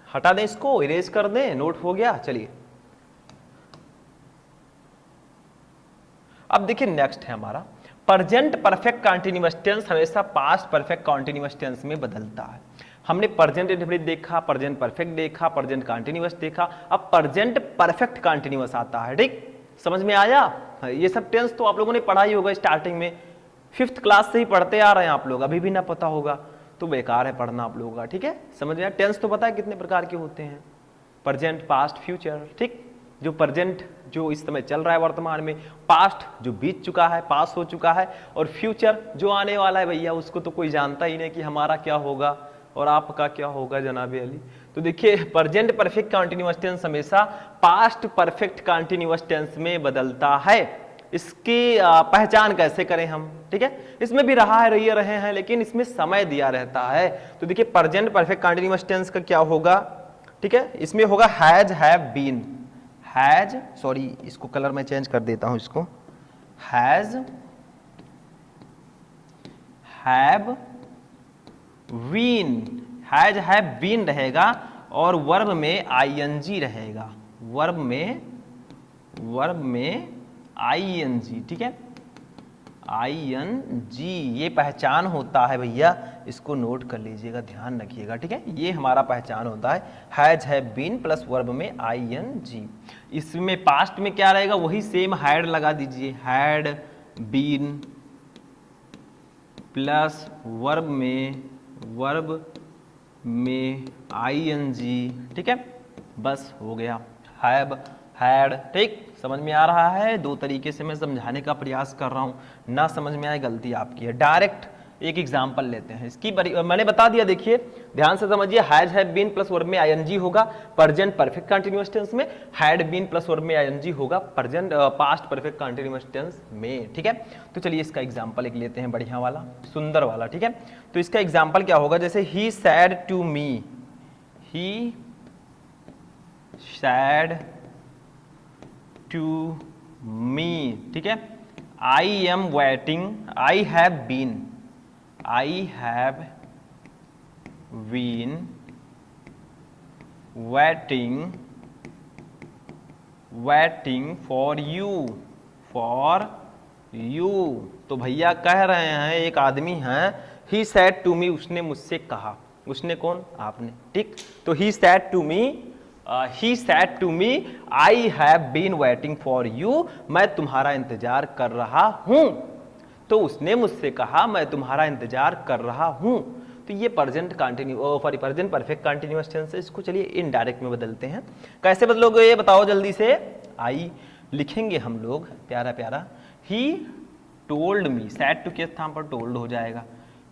हटा दें इसको, इरेज कर दें, नोट हो गया। चलिए अब देखिए नेक्स्ट है हमारा प्रेजेंट परफेक्ट कंटीन्यूअस टेंस हमेशा पास्ट परफेक्ट कंटीन्यूअस टेंस में बदलता है। हमने प्रेजेंट इंडेफिनिट देखा, प्रेजेंट परफेक्ट देखा, प्रेजेंट कंटीन्यूअस देखा, अब प्रेजेंट परफेक्ट कंटीन्यूअस आता है, ठीक, समझ में आया। ये सब टेंस तो आप लोगों ने पढ़ा ही होगा स्टार्टिंग में, 5th क्लास से ही पढ़ते आ रहे हैं आप लोग, अभी भी ना पता होगा तो बेकार है पढ़ना आप लोगों का, ठीक है। समझ में आया, टेंस तो पता है कितने प्रकार के होते हैं, प्रेजेंट, पास्ट, फ्यूचर, ठीक। जो प्रेजेंट जो इस समय चल रहा है वर्तमान में, पास्ट जो बीत चुका है, पास हो चुका है, और फ्यूचर जो आने वाला है भैया, उसको तो कोई जानता ही नहीं कि हमारा क्या होगा और आपका क्या होगा जनाबे अली। तो देखिए प्रेजेंट परफेक्ट कंटीन्यूअस टेंस हमेशा पास्ट परफेक्ट कंटीन्यूअस टेंस में बदलता है। इसकी पहचान कैसे करें हम, ठीक है। इसमें भी रहा है, रहे हैं, लेकिन इसमें समय दिया रहता है। तो देखिए प्रेजेंट परफेक्ट कंटीन्यूअस टेंस का क्या होगा, ठीक है, इसमें होगा has, have, been, has, sorry इसको कलर में चेंज कर देता हूं इसको, has, have, been, has, have, been रहेगा, और वर्ब में आईएनजी रहेगा, वर्ब में आईएनजी, ठीक है, आईएनजी, ये पहचान होता है भैया, इसको नोट कर लीजिएगा, ध्यान रखिएगा, ठीक है। ये हमारा पहचान होता है, has, have, been plus verb में आईएनजी। इसमें पास्ट में क्या रहेगा, वही सेम हैड लगा दीजिए, हैड बीन प्लस वर्ब में आईएनजी, ठीक है, बस हो गया, हैव, हैड, ठीक। समझ में आ रहा है, दो तरीके से मैं समझाने का प्रयास कर रहा हूं, ना समझ में आए गलती आपकी है। डायरेक्ट एक एग्जांपल लेते हैं इसकी, मैंने बता दिया, देखिए ध्यान से समझिए, has, have, been plus verb में आईएनजी होगा प्रेजेंट परफेक्ट कंटीन्यूअस टेंस में, हैड बीन प्लस वर्ब में आईएनजी होगा present past perfect continuous tense में, ठीक है। तो चलिए इसका एग्जांपल एक लेते हैं, बढ़िया वाला, सुंदर वाला, ठीक है। तो इसका एग्जांपल क्या होगा, जैसे he said to me, he said to me, ठीक है, I am waiting, I have been waiting for you, तो भैया कह रहे हैं, एक आदमी है, he said to me, उसने मुझसे कहा, उसने कौन, आपने, ठीक। तो he said to me I have been waiting for you, मैं तुम्हारा इंतजार कर रहा हूं। तो उसने मुझसे कहा मैं तुम्हारा इंतजार कर रहा हूं। तो ये प्रेजेंट परफेक्ट कंटीन्यूअस टेंस है। इसको चलिए इनडायरेक्ट में बदलते हैं। कैसे बदलोगे ये बताओ जल्दी से। आई लिखेंगे हम लोग प्यारा प्यारा, he told me, said to के स्थान पर टोल्ड हो जाएगा,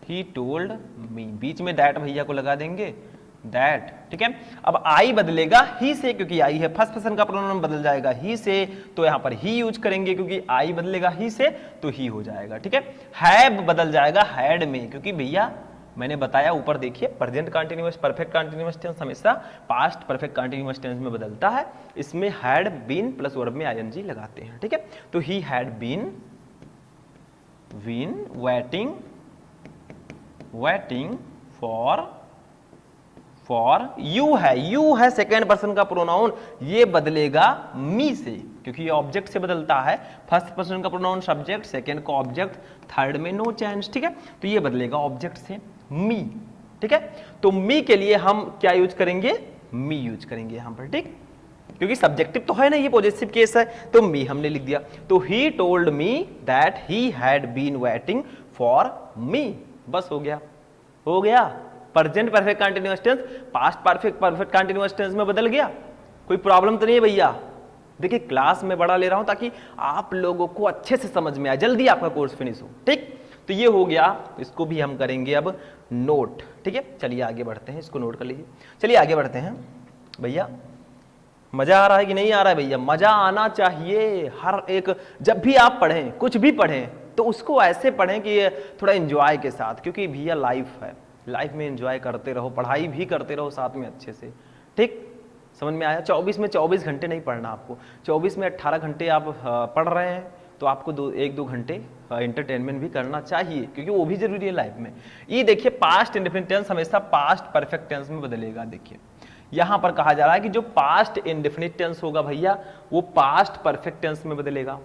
ही टोल्ड मी, बीच में दैट भैया को लगा देंगे, दैट, ठीक है। अब आई बदलेगा ही से, क्योंकि आई है, फर्स्ट पर्सन का प्रोनाउन बदल जाएगा ही से, तो यहां पर ही यूज करेंगे, क्योंकि आई बदलेगा ही से तो ही हो जाएगा, ठीक है। हैव बदल जाएगा हैड में, क्योंकि भैया मैंने बताया ऊपर देखिए, present continuous perfect continuous tense हमेशा पास्ट परफेक्ट कंटीन्यूअस टेंस में बदलता है। इसमें हैड बीन प्लस वर्ब में आईएनजी लगाते हैं, ठीक है। तो he had been waiting for you है सेकेंड पर्सन का प्रोनाउन, ये बदलेगा मी से, क्योंकि ये ऑब्जेक्ट से बदलता है। फर्स्ट पर्सन का प्रोनाउन सब्जेक्ट, सेकेंड का ऑब्जेक्ट, थर्ड में नो चेंज, ठीक है। तो ये बदलेगा ऑब्जेक्ट से मी, ठीक है। तो मी के लिए हम क्या यूज करेंगे, मी यूज करेंगे यहां पर, ठीक, क्योंकि सब्जेक्टिव तो है ना, ये पॉजिटिव केस है, तो मी हमने लिख दिया। तो he told me that he had been waiting for me, बस हो गया। Present perfect continuous tense past perfect continuous tense में बदल गया। कोई प्रॉब्लम तो नहीं है भैया। देखिए क्लास में बड़ा ले रहा हूं ताकि आप लोगों को अच्छे से समझ में आए, जल्दी आपका कोर्स फिनिश हो, ठीक। तो ये हो गया, इसको भी हम करेंगे अब नोट। ठीक है, चलिए आगे बढ़ते हैं, इसको नोट कर लीजिए। चलिए आगे बढ़ते हैं भैया। मजा आ रहा है कि नहीं आ रहा है भैया? मजा आना चाहिए। हर एक जब भी आप पढ़ें, कुछ भी पढ़ें, तो उसको ऐसे पढ़ें कि थोड़ा एंजॉय के साथ, क्योंकि भैया लाइफ है, लाइफ में एंजॉय करते रहो, पढ़ाई भी करते रहो साथ में अच्छे से। ठीक, समझ में आया? 24 में 24 घंटे नहीं पढ़ना आपको, 24 में 18 घंटे आप पढ़ रहे हैं, तो आपको 1-2 घंटे एंटरटेनमेंट भी करना चाहिए, क्योंकि वो भी जरूरी है लाइफ में। ये देखिए, पास्ट इंडेफिनिट टेंस हमेशा पास्ट परफेक्ट टेंस में बदलेगा। देखिए यहां पर कहा जा रहा है कि जो पास्ट इंडेफिनिट टेंस होगा भैया, वो पास्ट परफेक्ट टेंस में बदलेगा।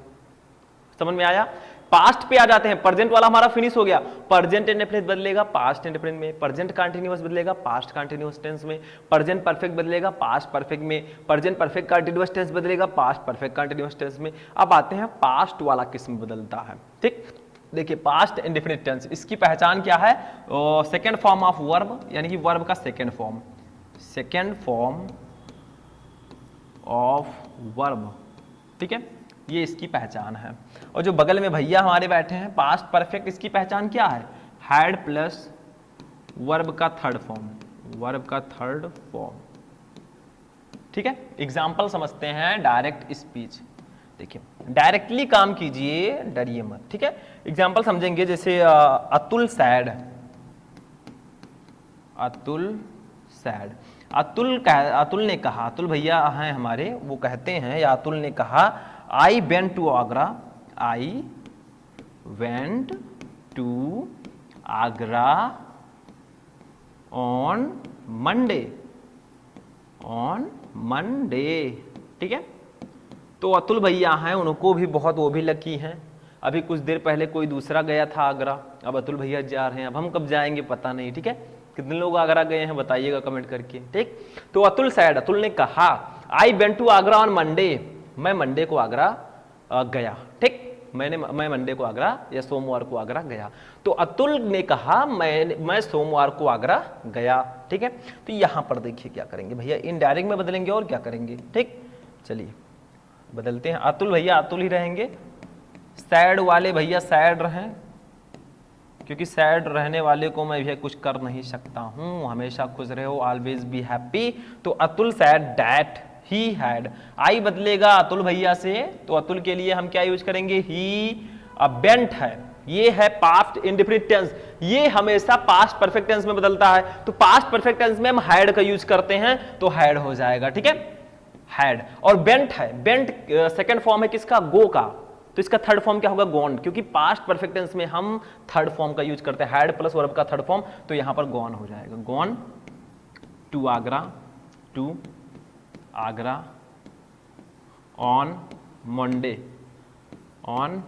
समझ में आया? पास्ट पे आ जाते हैं, प्रेजेंट वाला हमारा फिनिश हो गया, प्रेजेंट इंडेफिनिट बदलेगा पास्ट इंडेफिनिट में, प्रेजेंट कंटीन्यूअस बदलेगा पास्ट कंटीन्यूअस टेंस में, प्रेजेंट परफेक्ट बदलेगा पास्ट परफेक्ट में, प्रेजेंट परफेक्ट कंटीन्यूअस टेंस बदलेगा पास्ट परफेक्ट कंटीन्यूअस टेंस में। अब आते हैं पास्ट वाला किस में बदलता है। ठीक, देखिए पास्ट इंडेफिनिट टेंस, इसकी पहचान क्या है? सेकेंड फॉर्म ऑफ वर्ब, यानी कि वर्ब का second form, second form of verb. ठीक है, ये इसकी पहचान है। और जो बगल में भैया हमारे बैठे हैं पास्ट परफेक्ट, इसकी पहचान क्या है? हैड प्लस वर्ब का थर्ड फॉर्म, वर्ब का थर्ड फॉर्म। ठीक है, एग्जाम्पल समझते हैं डायरेक्ट स्पीच। देखिए डायरेक्टली काम कीजिए, डरिए मत। ठीक है, एग्जाम्पल समझेंगे, जैसे अतुल सैड, अतुल सैड। अतुल ने कहा, अतुल भैया हैं हमारे, वो कहते हैं, या अतुल ने कहा, I went to Agra, I went to Agra on Monday, on Monday. ठीक है, तो अतुल भैया हैं, उनको भी बहुत, वो भी लकी हैं। अभी कुछ देर पहले कोई दूसरा गया था आगरा, अब अतुल भैया जा रहे हैं, अब हम कब जाएंगे पता नहीं। ठीक है, कितने लोग आगरा गए हैं बताइएगा कमेंट करके। ठीक, तो अतुल सैड, अतुल ने कहा, I went to Agra on Monday, मैं मंडे को आगरा गया। ठीक, मैं मंडे को आगरा या सोमवार को आगरा गया। तो अतुल ने कहा, मैं सोमवार को आगरा गया। ठीक है, तो यहां पर देखिए क्या करेंगे भैया, इनडायरेक्ट में बदलेंगे और क्या करेंगे। ठीक, चलिए बदलते हैं। अतुल भैया अतुल ही रहेंगे, सैड वाले भैया सैड रहें, क्योंकि सैड रहने वाले को मैं भैया कुछ कर नहीं सकता हूं। हमेशा खुश रहो, ऑलवेज बी हैप्पी। तो Atul said that he had, I बदलेगा अतुल भैया से, तो अतुल के लिए हम क्या यूज करेंगे? ही वेंट है, ये है पास्ट इंडेफिनिट टेंस, ये हमेशा पास्ट परफेक्ट टेंस में बदलता है। तो पास्ट परफेक्ट टेंस में हम हैड का यूज करते हैं, तो हैड हो जाएगा। ठीक है, हैड। और बेंट है, बेंट सेकंड फॉर्म है किसका? गो का, तो इसका थर्ड फॉर्म क्या होगा? गॉन, क्योंकि पास्ट परफेक्ट टेंस में हम थर्ड फॉर्म का यूज करते हैं, हैड प्लस वर्ब का थर्ड फॉर्म, तो यहां पर गॉन हो जाएगा। Gone to Agra, to Agra on Monday, on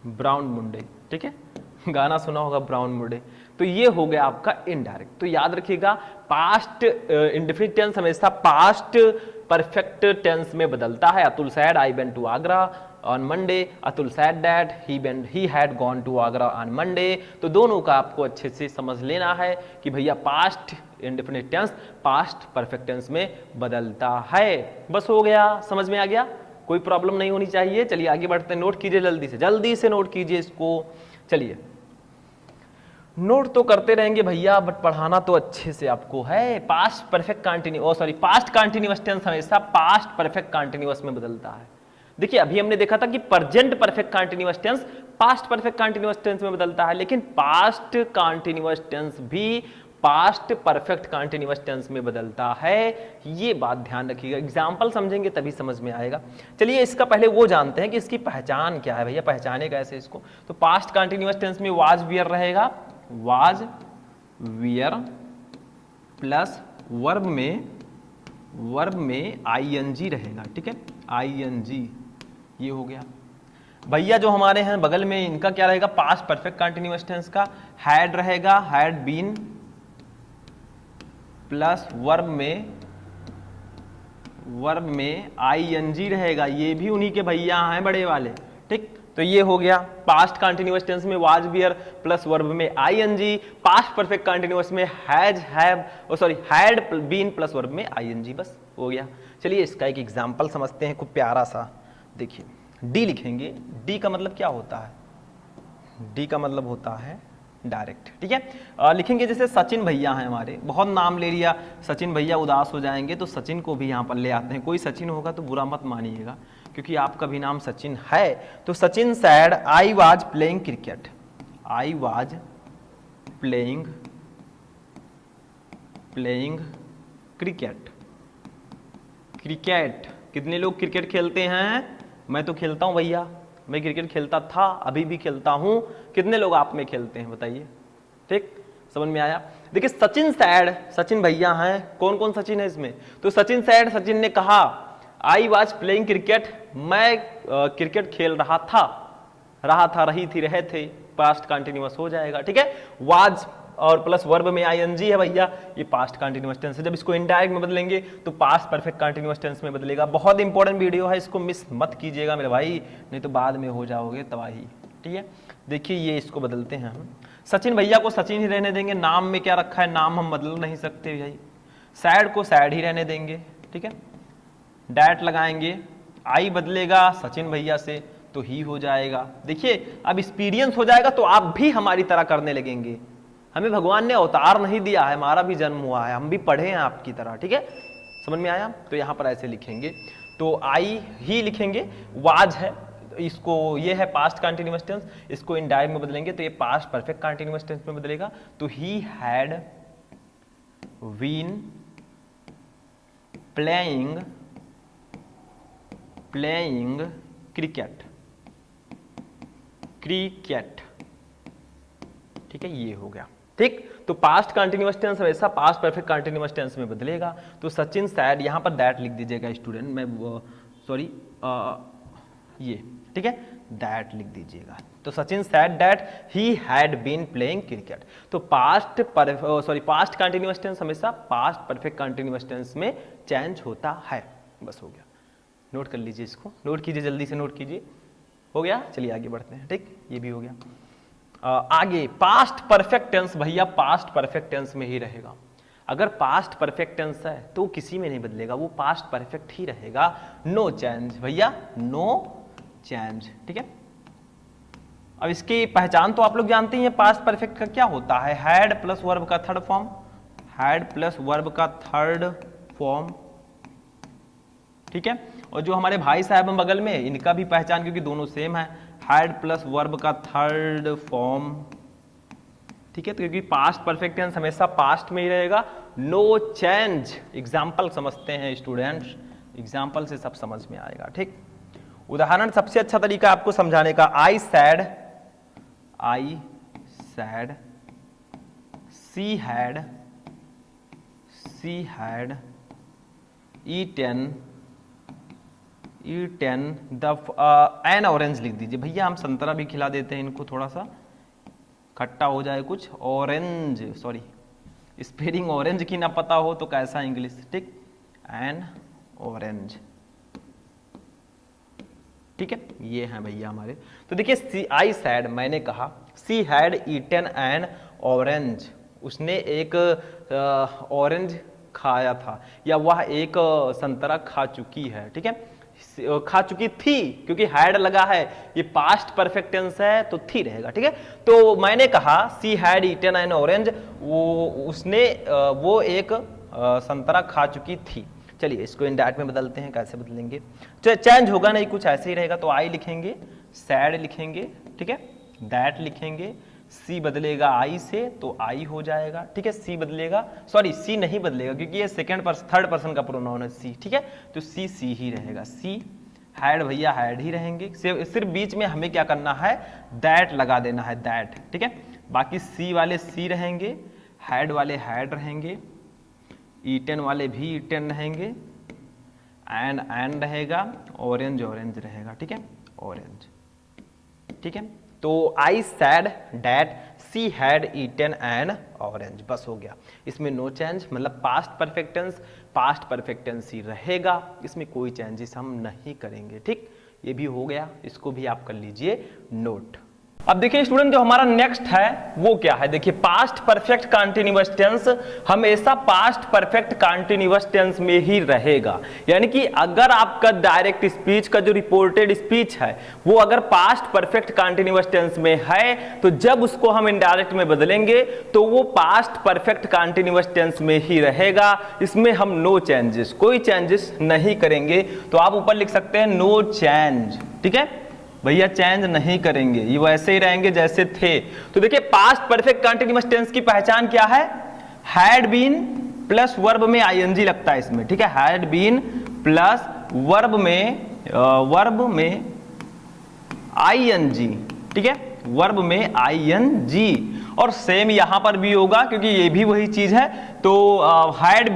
brown Monday. ठीक है, गाना सुना होगा ब्राउन मुंडे। तो ये हो गया आपका इनडायरेक्ट। तो याद रखिएगा, पास्ट इंडेफिनिट टेंस हमेशा पास्ट परफेक्ट टेंस में बदलता है। Atul said I went to Agra on Monday, Atul said that he had gone to Agra on Monday. तो दोनों का आपको अच्छे से समझ लेना है कि भैया past indefinite tense past perfect tense में बदलता है। बस हो गया, समझ में आ गया, कोई प्रॉब्लम नहीं होनी चाहिए। चलिए आगे बढ़ते हैं, नोट कीजिए जल्दी से नोट कीजिए इसको। चलिए नोट तो करते रहेंगे भैया, बट पढ़ाना तो अच्छे से आपको है। Past perfect past continuous tense हमेशा पास्ट परफेक्ट कंटीन्यूअस में बदलता है। देखिए अभी हमने देखा था कि present perfect continuous tense past perfect continuous tense में बदलता है, लेकिन पास्ट कंटीन्यूअस टेंस भी पास्ट परफेक्ट कंटीन्यूअस टेंस में बदलता है। ये बात ध्यान रखिएगा, एग्जांपल समझेंगे तभी समझ में आएगा। चलिए इसका पहले वो जानते हैं कि इसकी पहचान क्या है भैया, पहचाने कैसे इसको। तो पास्ट कंटीन्यूअस टेंस में वाज वियर रहेगा, वाज वियर प्लस वर्ब में आईएनजी रहेगा। ठीक है, आईएनजी, ये हो गया भैया। जो हमारे हैं बगल में, इनका क्या रहेगा? पास्ट परफेक्ट कंटीन्यूअस टेंस का हैड रहेगा, हैड बीन प्लस वर्ब में आईएनजी रहेगा। ये भी उन्हीं के भैया हैं बड़े वाले। ठीक, तो ये हो गया पास्ट कंटीन्यूअस टेंस में वाज वियर प्लस वर्ब में आईएनजी, पास्ट परफेक्ट कंटीन्यूअस में हैड बीन प्लस वर्ब में आईएनजी। बस हो गया। चलिए इसका एक एग्जांपल समझते हैं, खूब प्यारा सा। देखिए डी लिखेंगे, डी का मतलब क्या होता है? डी का मतलब होता है डायरेक्ट, ठीक है। लिखेंगे जैसे सचिन भैया हैं हमारे, बहुत नाम ले लिया, सचिन भैया उदास हो जाएंगे तो सचिन को भी यहाँ पर ले आते हैं। कोई सचिन होगा तो बुरा मत मानिएगा, क्योंकि आपका भी नाम सचिन है। तो Sachin sad I was playing cricket, I was playing cricket. Cricket कितने लोग क्रिकेट खेलते हैं? मैं तो खेलता हूं भैया, मैं क्रिकेट खेलता था, अभी भी खेलता हूं। कितने लोग आप में खेलते हैं बताइए? ठीक, समझ में आया। देखिए सचिन सैड, सचिन भैया हैं, कौन कौन सचिन है इसमें? तो सचिन सैड, सचिन ने कहा आई वाज प्लेइंग क्रिकेट, मैं क्रिकेट खेल रहा था, रही थी, रहे थे, पास्ट कंटिन्यूअस हो जाएगा, ठीक है। वाज और प्लस वर्ब में आईएनजी है भैया, ये पास्ट कंटिन्यूअस टेंस है। जब इसको इनडायरेक्ट में बदलेंगे तो पास्ट परफेक्ट कंटिन्यूअस टेंस में बदलेगा। बहुत इंपॉर्टेंट वीडियो है, इसको मिस मत कीजिएगा मेरे भाई, नहीं तो बाद में हो जाओगे तबाही, ठीक है। देखिए ये इसको बदलते हैं हम, सचिन भैया को सचिन ही रहने देंगे, नाम में क्या रखा है, नाम हम बदल नहीं सकते भाई। सैड को सैड ही रहने देंगे, ठीक है। डैट लगाएंगे, आई बदलेगा सचिन भैया से तो ही हो जाएगा। देखिए अब एक्सपीरियंस हो जाएगा तो आप भी हमारी तरह करने लगेंगे। हमें भगवान ने अवतार नहीं दिया है, हमारा भी जन्म हुआ है, हम भी पढ़े हैं आपकी तरह, ठीक है। समझ में आया? तो यहां पर ऐसे लिखेंगे, तो आई ही लिखेंगे, वाज है, इसको ये है पास्ट कंटिन्यूअस टेंस, इसको इनडायरेक्ट में बदलेंगे तो ये पास्ट परफेक्ट कंटिन्यूअस टेंस में बदलेगा। तो he had been playing cricket, ठीक है, ये हो गया, ठीक। तो पास्ट कंटिन्यूअस टेंस वैसा पास्ट परफेक्ट कंटिन्यूअस टेंस में बदलेगा। तो सचिन सैड, यहां पर दैट लिख दीजिएगा स्टूडेंट, मैं सॉरी ये, ठीक है, दैट लिख दीजिएगा। तो Sachin said that he had been playing cricket. तो पास्ट कंटिन्यूअस टेंस हमेशा पास्ट परफेक्ट कंटिन्यूअस टेंस में चेंज होता है। बस हो गया, नोट कर लीजिए, इसको नोट कीजिए, जल्दी से नोट कीजिए। हो गया, चलिए आगे बढ़ते हैं, ठीक, ये भी हो गया। आगे पास्ट परफेक्ट टेंस भैया पास्ट परफेक्ट टेंस में ही रहेगा। अगर पास्ट परफेक्ट टेंस है तो किसी में नहीं बदलेगा, वो पास्ट परफेक्ट ही रहेगा। नो चेंज भैया, नो चेंज, ठीक है। अब इसकी पहचान तो आप लोग जानते ही हैं, पास्ट परफेक्ट का क्या होता है, हैड प्लस वर्ब का third form, had plus verb का थर्ड फॉर्म, ठीक है। और जो हमारे भाई साहब हैं बगल में, इनका भी पहचान, क्योंकि दोनों सेम है, हैड प्लस वर्ब का थर्ड फॉर्म, ठीक है। तो क्योंकि पास्ट परफेक्ट टेंस हमेशा पास्ट में ही रहेगा, नो चेंज। एग्जाम्पल समझते हैं स्टूडेंट्स, एग्जाम्पल से सब समझ में आएगा, ठीक। उदाहरण सबसे अच्छा तरीका आपको समझाने का, आई said she had eaten N orange लिख दीजिए भैया, हम संतरा भी खिला देते हैं इनको, थोड़ा सा खट्टा हो जाए कुछ, ऑरेंज, सॉरी स्पेलिंग ऑरेंज की ना पता हो तो कैसा इंग्लिश, ठीक, एन ऑरेंज, ठीक है। ये हैं भैया हमारे। तो देखिए आई सैड, मैंने कहा, she had eaten an orange, उसने एक ऑरेंज खाया था, या वह एक संतरा खा चुकी है, ठीक है, खा चुकी थी, क्योंकि हैड लगा है, ये पास्ट परफेक्ट टेंस है तो थी रहेगा, ठीक है। तो मैंने कहा she had eaten an orange, वो एक संतरा खा चुकी थी। चलिए इसको इनडायरेक्ट में बदलते हैं, कैसे बदलेंगे, चेंज होगा नहीं, कुछ ऐसे ही रहेगा। तो आई लिखेंगे, सैड लिखेंगे, ठीक है, दैट लिखेंगे, सी बदलेगा आई से तो आई हो जाएगा, ठीक है। सी बदलेगा, सॉरी सी नहीं बदलेगा क्योंकि ये थर्ड पर्सन का प्रोनाउन है सी, ठीक है। तो सी ही रहेगा, सी हैड भैया हैड ही रहेंगे, सिर्फ बीच में हमें क्या करना है, दैट लगा देना है, दैट, ठीक है। बाकी सी वाले सी रहेंगे, हैड वाले हैड रहेंगे, ईटन वाले भी ईटन रहेंगे, एन रहेगा, ऑरेंज रहेगा, ठीक है, ऑरेंज, ठीक है। तो I said that she had eaten an orange, बस हो गया। इसमें नो चेंज, मतलब पास्ट परफेक्ट टेंस ही रहेगा, इसमें कोई चेंजेस हम नहीं करेंगे, ठीक। ये भी हो गया, इसको भी आप कर लीजिए नोट। अब देखिए स्टूडेंट, जो हमारा नेक्स्ट है वो क्या है, देखिए पास्ट परफेक्ट कंटीन्यूअस टेंस हमेशा पास्ट परफेक्ट कंटीन्यूअस टेंस में ही रहेगा। यानी कि अगर आपका डायरेक्ट स्पीच का जो रिपोर्टेड स्पीच है वो अगर पास्ट परफेक्ट कंटीन्यूअस टेंस में है, तो जब उसको हम इनडायरेक्ट में बदलेंगे तो वो पास्ट परफेक्ट कंटीन्यूअस टेंस में ही रहेगा। इसमें हम नो चेंजेस, कोई चेंजेस नहीं करेंगे। तो आप ऊपर लिख सकते हैं नो चेंज, ठीक है भैया, चेंज नहीं करेंगे, ये वैसे ही रहेंगे जैसे थे। तो देखिए पास्ट परफेक्ट कंटीन्यूअस टेंस की पहचान क्या है, हैड बीन प्लस वर्ब में आईएनजी लगता है इसमें, ठीक है, हैड बीन प्लस वर्ब में आईएनजी, ठीक है, वर्ब में आईएनजी। और सेम यहां पर भी होगा क्योंकि ये भी वही चीज है। तो हैड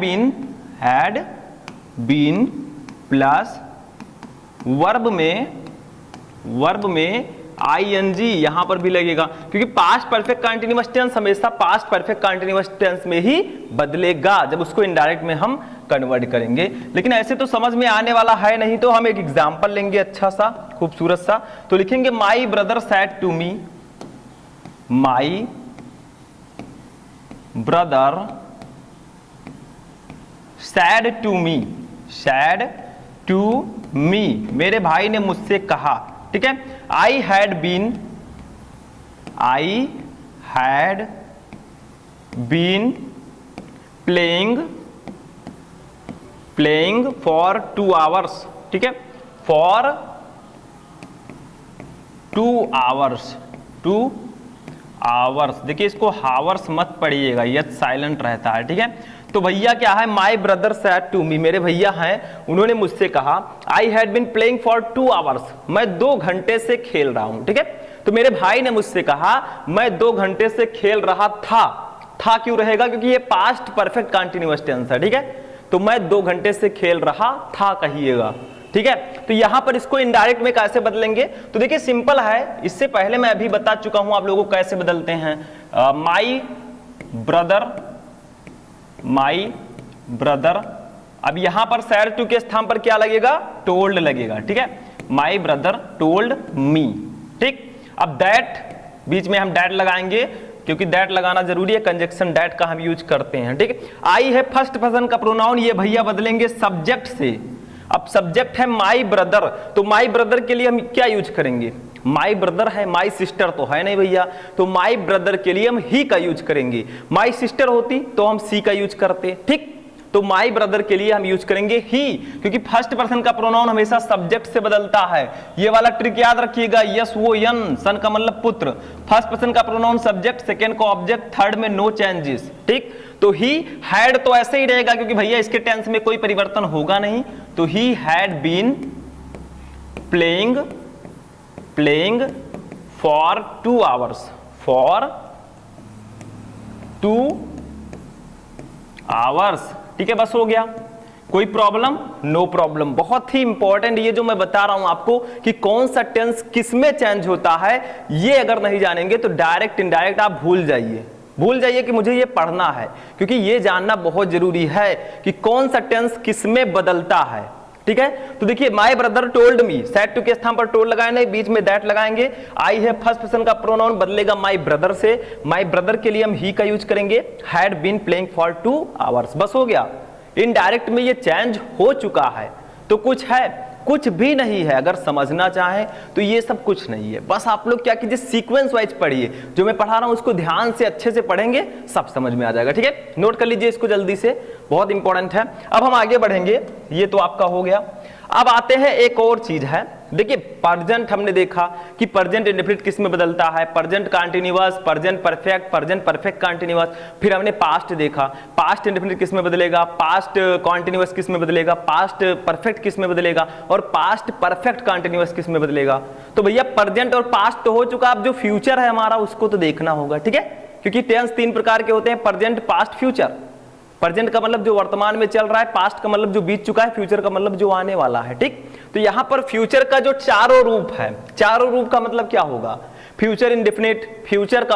बीन प्लस वर्ब में आईएनजी यहां पर भी लगेगा, क्योंकि पास्ट परफेक्ट कंटीन्यूअस टेंस हमेशा पास्ट परफेक्ट कंटीन्यूअस टेंस में ही बदलेगा जब उसको इनडायरेक्ट में हम कन्वर्ट करेंगे। लेकिन ऐसे तो समझ में आने वाला है नहीं, तो हम एक एग्जांपल लेंगे अच्छा सा खूबसूरत सा। तो लिखेंगे my brother said to me, my brother said to me, मेरे भाई ने मुझसे कहा, ठीक है। I had been playing for 2 hours, ठीक है, फॉर 2 hours। देखिए इसको हावर्स मत पढ़िएगा, यह साइलेंट रहता है, ठीक है। तो भैया क्या है, my brother said to me, मेरे भैया हैं, उन्होंने मुझसे कहा, I had been playing for 2 hours, मैं 2 घंटे से खेल रहा हूं, ठीक है। तो मेरे भाई ने मुझसे कहा मैं 2 घंटे से खेल रहा था क्यों रहेगा, क्योंकि ये पास्ट परफेक्ट कंटीन्यूअस टेंस है, ठीक है। तो मैं 2 घंटे से खेल रहा था कहिएगा, ठीक है। तो यहां पर इसको इनडायरेक्ट में कैसे बदलेंगे, तो देखिए सिंपल है, इससे पहले मैं अभी बता चुका हूं आप लोगों को कैसे बदलते हैं। माई ब्रदर, अब यहां पर सैड टू के स्थान पर क्या लगेगा, टोल्ड लगेगा, ठीक है, माई ब्रदर टोल्ड मी, ठीक। अब दैट, बीच में हम दैट लगाएंगे क्योंकि दैट लगाना जरूरी है, कंजक्शन दैट का हम यूज करते हैं, ठीक है। आई है फर्स्ट पर्सन का प्रोनाउन, ये भैया बदलेंगे सब्जेक्ट से। अब सब्जेक्ट है माई ब्रदर, तो माई ब्रदर के लिए हम क्या यूज करेंगे, माई ब्रदर है, माई सिस्टर तो है नहीं भैया, तो माई ब्रदर के लिए हम ही का यूज करेंगे। माई सिस्टर होती तो हम सी का यूज करते, ठीक। तो माई ब्रदर के लिए हम यूज करेंगे ही, क्योंकि फर्स्ट पर्सन का प्रोनाउन हमेशा सब्जेक्ट से बदलता है। ये वाला ट्रिक याद रखिएगा, यस वो यन, सन का मतलब पुत्र, फर्स्ट पर्सन का प्रोनाउन सब्जेक्ट, सेकंड का ऑब्जेक्ट, थर्ड में नो चेंजेस, ठीक। तो ही हैड तो ऐसे ही रहेगा क्योंकि भैया इसके टेंस में कोई परिवर्तन होगा नहीं, तो he had been playing for 2 hours, ठीक है, बस हो गया। कोई प्रॉब्लम, नो प्रॉब्लम। बहुत ही इंपॉर्टेंट ये जो मैं बता रहा हूं आपको कि कौन सा टेंस किसमें चेंज होता है, ये अगर नहीं जानेंगे तो डायरेक्ट इनडायरेक्ट आप भूल जाइए कि मुझे ये पढ़ना है, क्योंकि ये जानना बहुत जरूरी है कि कौन सा टेंस किसमें बदलता है, ठीक है। तो देखिए my brother told me, said to के स्थान पर टोल्ड लगाए नहीं, बीच में दैट लगाएंगे। आई है फर्स्ट पर्सन का प्रोनाउन बदलेगा माई ब्रदर से, माई ब्रदर के लिए हम ही का यूज करेंगे, had been playing for 2 hours, बस हो गया। इनडायरेक्ट में ये चेंज हो चुका है, तो कुछ है, कुछ भी नहीं है। अगर समझना चाहें तो ये सब कुछ नहीं है, बस आप लोग क्या कीजिए, सीक्वेंस वाइज पढ़िए, जो मैं पढ़ा रहा हूं उसको ध्यान से अच्छे से पढ़ेंगे, सब समझ में आ जाएगा, ठीक है। नोट कर लीजिए इसको जल्दी से, बहुत इंपॉर्टेंट है। अब हम आगे बढ़ेंगे, ये तो आपका हो गया। अब आते हैं एक और चीज है, देखिए प्रेजेंट हमने देखा कि प्रेजेंट इंडेफिनिट किस में बदलता है, present continuous, present perfect, present perfect continuous. फिर हमने पास्ट देखा, पास्ट इंडेफिनिट किस में बदलेगा, पास्ट कंटीन्यूअस किस में बदलेगा, पास्ट परफेक्ट किस में बदलेगा, और पास्ट परफेक्ट कंटीन्यूअस किस में बदलेगा। तो भैया प्रेजेंट और पास्ट तो हो चुका, अब जो फ्यूचर है हमारा उसको तो देखना होगा, ठीक है, क्योंकि टेंस 3 प्रकार के होते हैं, प्रेजेंट, पास्ट, फ्यूचर। प्रेजेंट का मतलब जो वर्तमान में चल रहा है, पास्ट का मतलब जो बीत चुका है, फ्यूचर का मतलब जो आने वाला है, ठीक। तो यहां पर फ्यूचर का जो चारों रूप है, चारों रूप का मतलब क्या होगा, future indefinite, future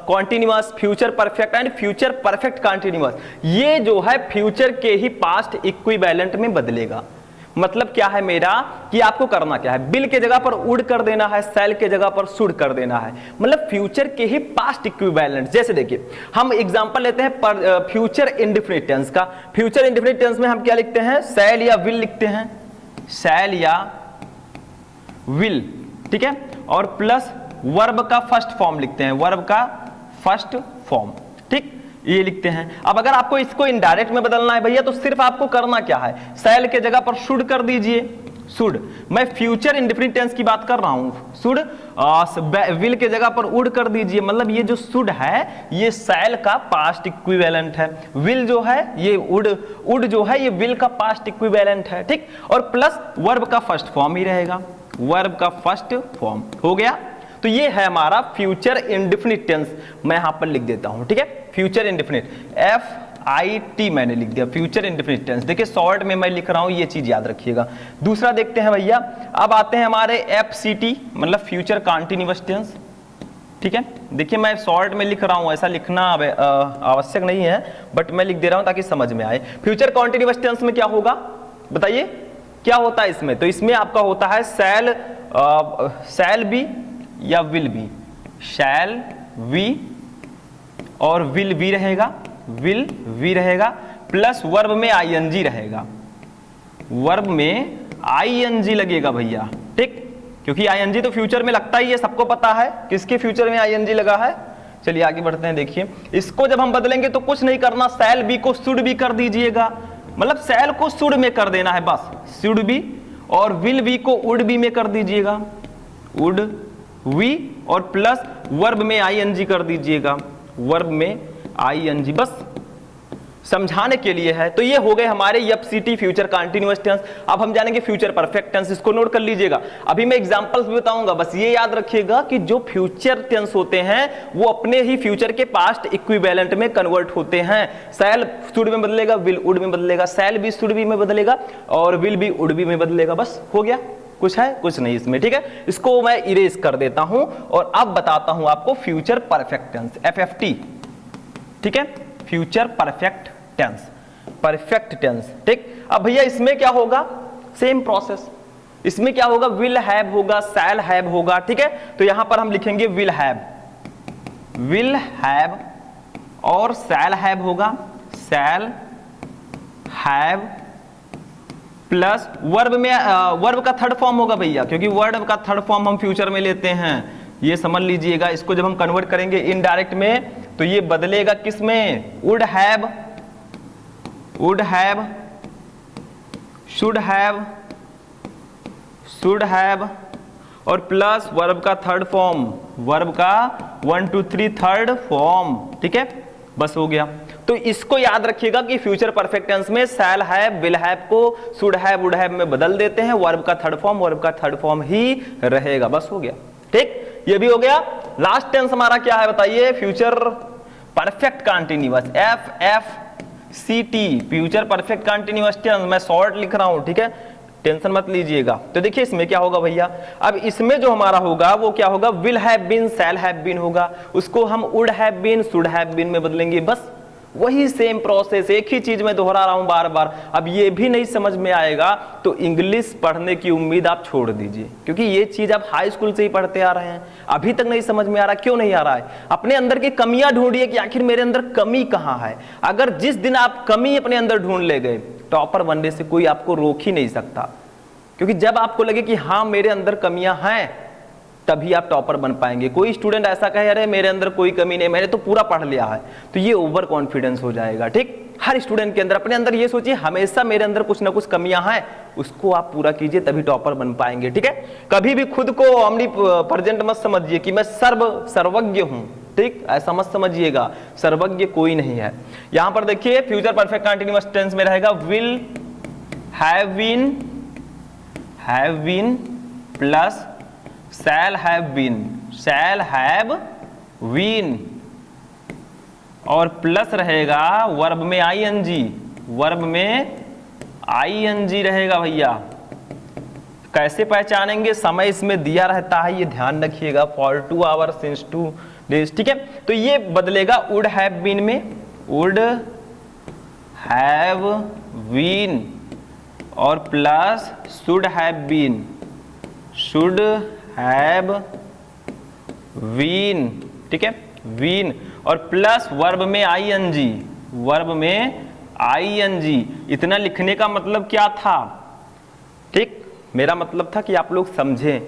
continuous, future perfect and future perfect continuous. ये जो है फ्यूचर के ही पास्ट इक्विवेलेंट में बदलेगा। मतलब क्या है मेरा कि आपको करना क्या है, विल के जगह पर वुड कर देना है, शैल के जगह पर शुड कर देना है, मतलब फ्यूचर के ही पास्ट इक्विवेलेंट। जैसे देखिए हम एग्जांपल लेते हैं फ्यूचर इंडेफिनिट टेंस का। फ्यूचर इंडेफिनिट टेंस में हम क्या लिखते हैं, शैल या विल लिखते हैं, शैल या विल, ठीक है, और प्लस वर्ब का फर्स्ट फॉर्म लिखते हैं, वर्ब का फर्स्ट फॉर्म, ठीक, ये लिखते हैं। अब अगर आपको इसको इनडायरेक्ट में बदलना है भैया तो सिर्फ आपको करना क्या है, शैल के जगह पर शुड कर दीजिए, शुड। मैं फ्यूचर इंडेफिनिट टेंस की बात कर रहा हूं, शुड, विल के जगह पर वुड कर दीजिए, मतलब ये जो शुड है ये शैल का पास्ट इक्विवेलेंट है, विल जो है ये वुड जो है ये विल का पास्ट इक्विवेलेंट है, ठीक, और प्लस वर्ब का फर्स्ट फॉर्म ही रहेगा, वर्ब का फर्स्ट फॉर्म हो गया। तो ये है हमारा फ्यूचर इंडेफिनिट टेंस, मैं यहां पर लिख देता हूं, ठीक है, फ्यूचर इंडेफिनिट, FIT मैंने लिख दिया, फ्यूचर इंडेफिनिट टेंस। देखिए शॉर्ट में मैं लिख रहा हूं, ये चीज याद रखिएगा। दूसरा देखते हैं भैया, अब आते हैं हमारे FCT, मतलब फ्यूचर कंटीन्यूअस टेंस, ठीक है। देखिए मैं शॉर्ट में लिख रहा हूं, ऐसा लिखना आवश्यक नहीं है, बट मैं लिख दे रहा हूं ताकि समझ में आए। फ्यूचर कंटीन्यूअस टेंस में क्या होगा बताइए, क्या होता है इसमें, तो इसमें आपका होता है शैल बी या विल बी, शैल वी और विल बी रहेगा, विल वी रहेगा, प्लस वर्ब में ING रहेगा, वर्ब में ING लगेगा भैया, ठीक, क्योंकि ING तो फ्यूचर में लगता ही है, सबको पता है किसके फ्यूचर में ING लगा है। चलिए आगे बढ़ते हैं, देखिए इसको जब हम बदलेंगे तो कुछ नहीं करना, शैल बी को शुड बी कर दीजिएगा, मतलब शैल को शुड में कर देना है बस, शुड बी, और विल बी को वुड बी में कर दीजिएगा, वुड वी, और प्लस वर्ब में ING कर दीजिएगा, वर्ब में ING, बस समझाने के लिए है। तो ये हो गए हमारे FCT फ्यूचर कंटीन्यूअस टेंस। अब हम जानेंगे फ्यूचर परफेक्ट टेंस, इसको नोट कर लीजिएगा। अभी मैं एग्जांपल्स भी बताऊंगा, बस ये याद रखिएगा कि जो फ्यूचर टेंस होते हैं वो अपने ही फ्यूचर के पास्ट इक्विवेलेंट में कन्वर्ट होते हैं। शैल शुड में बदलेगा, विल वुड में बदलेगा, शैल भी शुड बी में बदलेगा, और विल भी वुड बी में बदलेगा, बस हो गया। कुछ है, कुछ नहीं इसमें, ठीक है। इसको मैं इरेज कर देता हूं और अब बताता हूं आपको फ्यूचर परफेक्ट टेंस, FFT, ठीक है, future perfect tense, perfect tense, ठीक। अब भैया इसमें क्या होगा, सेम प्रोसेस, इसमें क्या होगा, विल हैव होगा, शैल हैव होगा, ठीक है। तो यहां पर हम लिखेंगे विल हैव और शैल हैव होगा, शैल हैव, प्लस वर्ब में वर्ब का थर्ड फॉर्म होगा भैया, क्योंकि वर्ब का थर्ड फॉर्म हम फ्यूचर में लेते हैं, ये समझ लीजिएगा। इसको जब हम कन्वर्ट करेंगे इनडायरेक्ट में तो ये बदलेगा किस में, वुड हैव, शुड हैव, और प्लस वर्ब का थर्ड फॉर्म, वर्ब का 1 2 3 थर्ड फॉर्म, ठीक है, बस हो गया। तो इसको याद रखिएगा कि फ्यूचर परफेक्ट टेंस में शैल हैव, विल हैव को शुड हैव, वुड हैव में बदल देते हैं, वर्ब का थर्ड फॉर्म ही रहेगा, बस हो गया, ठीक, ये भी हो गया। लास्ट टेंस हमारा क्या है बताइए, future perfect continuous, FFCT, future perfect continuous tense. मैं शॉर्ट लिख रहा हूं, ठीक है, टेंशन मत लीजिएगा। तो देखिए इसमें क्या होगा भैया, अब इसमें जो हमारा होगा वो क्या होगा, will have been, shall have been होगा, उसको हम would have been, should have been में बदलेंगे, बस वही सेम प्रोसेस, एक ही चीज मैं दोहरा रहा हूं बार बार। अब ये भी नहीं समझ में आएगा तो इंग्लिश पढ़ने की उम्मीद आप छोड़ दीजिए, क्योंकि ये चीज आप हाई स्कूल से ही पढ़ते आ रहे हैं, अभी तक नहीं समझ में आ रहा। क्यों नहीं आ रहा है, अपने अंदर की कमियां ढूंढिए कि आखिर मेरे अंदर कमी कहां है। अगर जिस दिन आप कमी अपने अंदर ढूंढ ले गए, टॉपर बनने से कोई आपको रोक ही नहीं सकता, क्योंकि जब आपको लगे कि हाँ मेरे अंदर कमियां हैं तभी आप टॉपर बन पाएंगे। कोई स्टूडेंट ऐसा कहे अरे मेरे अंदर कोई कमी नहीं, मैंने तो पूरा पढ़ लिया है, तो ये ओवर कॉन्फिडेंस हो जाएगा, ठीक। हर स्टूडेंट के अंदर अपने अंदर ये सोचिए हमेशा मेरे अंदर कुछ ना कुछ कमियां हैं, उसको आप पूरा कीजिए तभी टॉपर बन पाएंगे, ठीक है। कभी भी खुद को ओमनी प्रेजेंट मत समझिए कि मैं सर्वज्ञ हूं, ठीक, ऐसा मत समझिएगा, सर्वज्ञ कोई नहीं है। यहां पर देखिए फ्यूचर परफेक्ट कंटीन्यूअस टेंस में रहेगा will have been plus shall have been, और प्लस रहेगा वर्ब में ING रहेगा भैया। कैसे पहचानेंगे, समय इसमें दिया रहता है, ये ध्यान रखिएगा, फॉर 2 आवर्स सिंस 2 डेज, ठीक है। तो ये बदलेगा वुड हैव बीन में, वुड हैव बीन, और plus should have been, should have been, ठीक है, बीन, और प्लस वर्ब में आईएनजी, वर्ब में आईएनजी। इतना लिखने का मतलब क्या था? ठीक, मेरा मतलब था कि आप लोग समझें,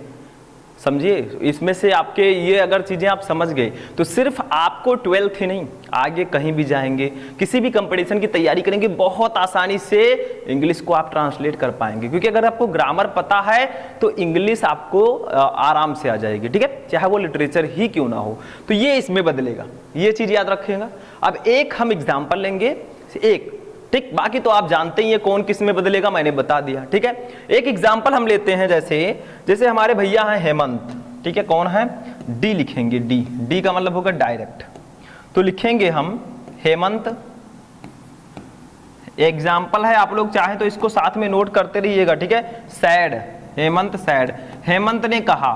समझिए। इसमें से आपके ये अगर चीजें आप समझ गए तो सिर्फ आपको 12th ही नहीं, आगे कहीं भी जाएंगे, किसी भी कंपटीशन की तैयारी करेंगे, बहुत आसानी से इंग्लिश को आप ट्रांसलेट कर पाएंगे, क्योंकि अगर आपको ग्रामर पता है तो इंग्लिश आपको आराम से आ जाएगी, ठीक है, चाहे वो लिटरेचर ही क्यों ना हो। तो ये इसमें बदलेगा, ये चीज याद रखिएगा। अब एक हम एग्जाम्पल लेंगे, एक, ठीक, बाकी तो आप जानते ही है कौन किस में बदलेगा, मैंने बता दिया, ठीक है। एक एग्जांपल हम लेते हैं, जैसे हमारे भैया हैं हेमंत, ठीक है, कौन है? डी लिखेंगे, डी, डी का मतलब होगा डायरेक्ट, तो लिखेंगे हम हेमंत। एग्जांपल है, आप लोग चाहे तो इसको साथ में नोट करते रहिएगा, ठीक है। Sad, Hemant sad. हेमंत ने कहा,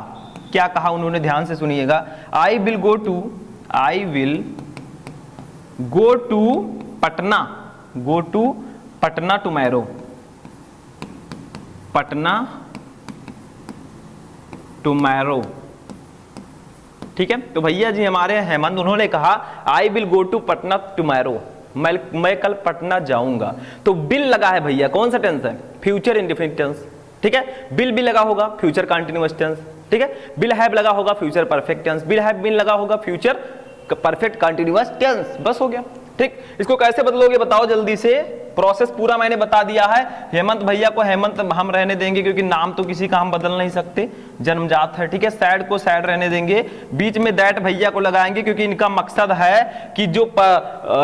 क्या कहा उन्होंने, ध्यान से सुनिएगा, I will go to Patna, go to Patna tomorrow, Patna tomorrow, ठीक है। तो भैया जी हमारे हेमंत, उन्होंने कहा I will go to Patna tomorrow, मैं कल पटना जाऊंगा। तो बिल लगा है भैया, कौन सा टेंस है? फ्यूचर इंडेफिनिट टेंस, ठीक है। बिल भी लगा होगा, फ्यूचर कंटिन्यूअस टेंस, ठीक है। बिल हैव लगा होगा, future perfect tense. Will have been लगा होगा, फ्यूचर परफेक्ट कंटिन्यूअस टेंस। बस हो गया, ठीक। इसको कैसे बदलोगे बताओ जल्दी से, प्रोसेस पूरा मैंने बता दिया है। हेमंत भैया को हेमंत हम रहने देंगे, क्योंकि नाम तो किसी का हम बदल नहीं सकते, जन्मजात है, ठीक है। सैड को सैड रहने देंगे, बीच में दैट भैया को लगाएंगे, क्योंकि इनका मकसद है कि जो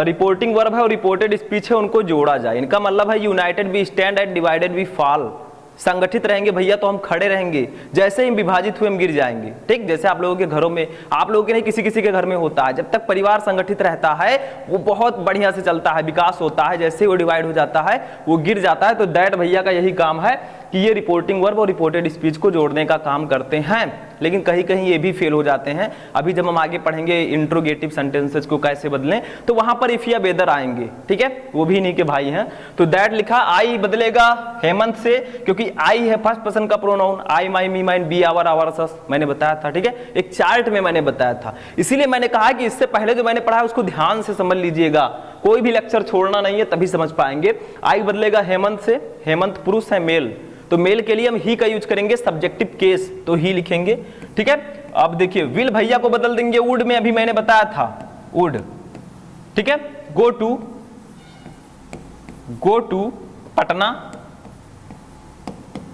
रिपोर्टिंग वर्ब है और रिपोर्टेड स्पीच है उनको जोड़ा जाए। इनका मतलब है united we stand and divided we fall, संगठित रहेंगे भैया तो हम खड़े रहेंगे, जैसे ही विभाजित हुए हम गिर जाएंगे, ठीक। जैसे आप लोगों के घरों में, आप लोगों के नहीं, किसी किसी के घर में होता है, जब तक परिवार संगठित रहता है वो बहुत बढ़िया से चलता है, विकास होता है, जैसे वो डिवाइड हो जाता है वो गिर जाता है। तो दैट भैया का यही काम है कि ये रिपोर्टिंग वर्ब और रिपोर्टेड स्पीच को जोड़ने का काम करते हैं, लेकिन कहीं कहीं ये भी फेल हो जाते हैं। अभी जब हम आगे पढ़ेंगे इंट्रोगेटिव सेंटेंसेस को कैसे बदलें, तो वहां पर इफ या वेदर आएंगे, ठीक है, वो भी इन्हीं के भाई हैं। तो दैट लिखा, आई बदलेगा हेमंत से, क्योंकि आई है फर्स्ट पर्सन का pronoun, I my me mine we our ours us, मैंने बताया था, ठीक है, एक चार्ट में मैंने बताया था। इसीलिए मैंने कहा कि इससे पहले जो मैंने पढ़ा है उसको ध्यान से समझ लीजिएगा, कोई भी लेक्चर छोड़ना नहीं है, तभी समझ पाएंगे। आई बदलेगा हेमंत से, हेमंत पुरुष है, मेल, तो मेल के लिए हम ही का यूज करेंगे, सब्जेक्टिव केस, तो ही लिखेंगे, ठीक है। अब देखिए विल भैया को बदल देंगे वुड में, अभी मैंने बताया था वुड, ठीक है। Go to Patna,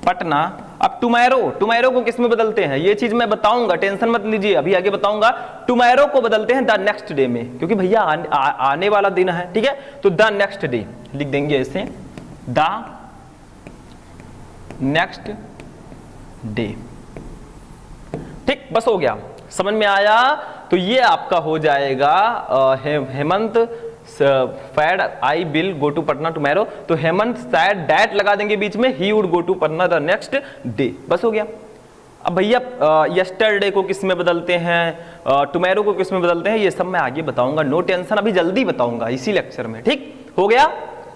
Patna. अब टुमारो को किस में बदलते हैं ये चीज मैं बताऊंगा, टेंशन मत लीजिए, अभी आगे बताऊंगा। टुमारो को बदलते हैं द नेक्स्ट डे में, क्योंकि भैया आने वाला दिन है, ठीक है। तो द नेक्स्ट डे लिख देंगे ऐसे, द नेक्स्ट डे, ठीक, बस हो गया, समझ में आया। तो ये आपका हो जाएगा Hemant said I will go to Patna tomorrow, तो हेमंत सैड दैट लगा देंगे बीच में, he would go to Patna the next day, बस हो गया। अब भैया यस्टरडे को किस में बदलते हैं, टुमारो को किस में बदलते हैं, ये सब मैं आगे बताऊंगा, नो टेंशन, अभी जल्दी बताऊंगा इसी लेक्चर में, ठीक हो गया।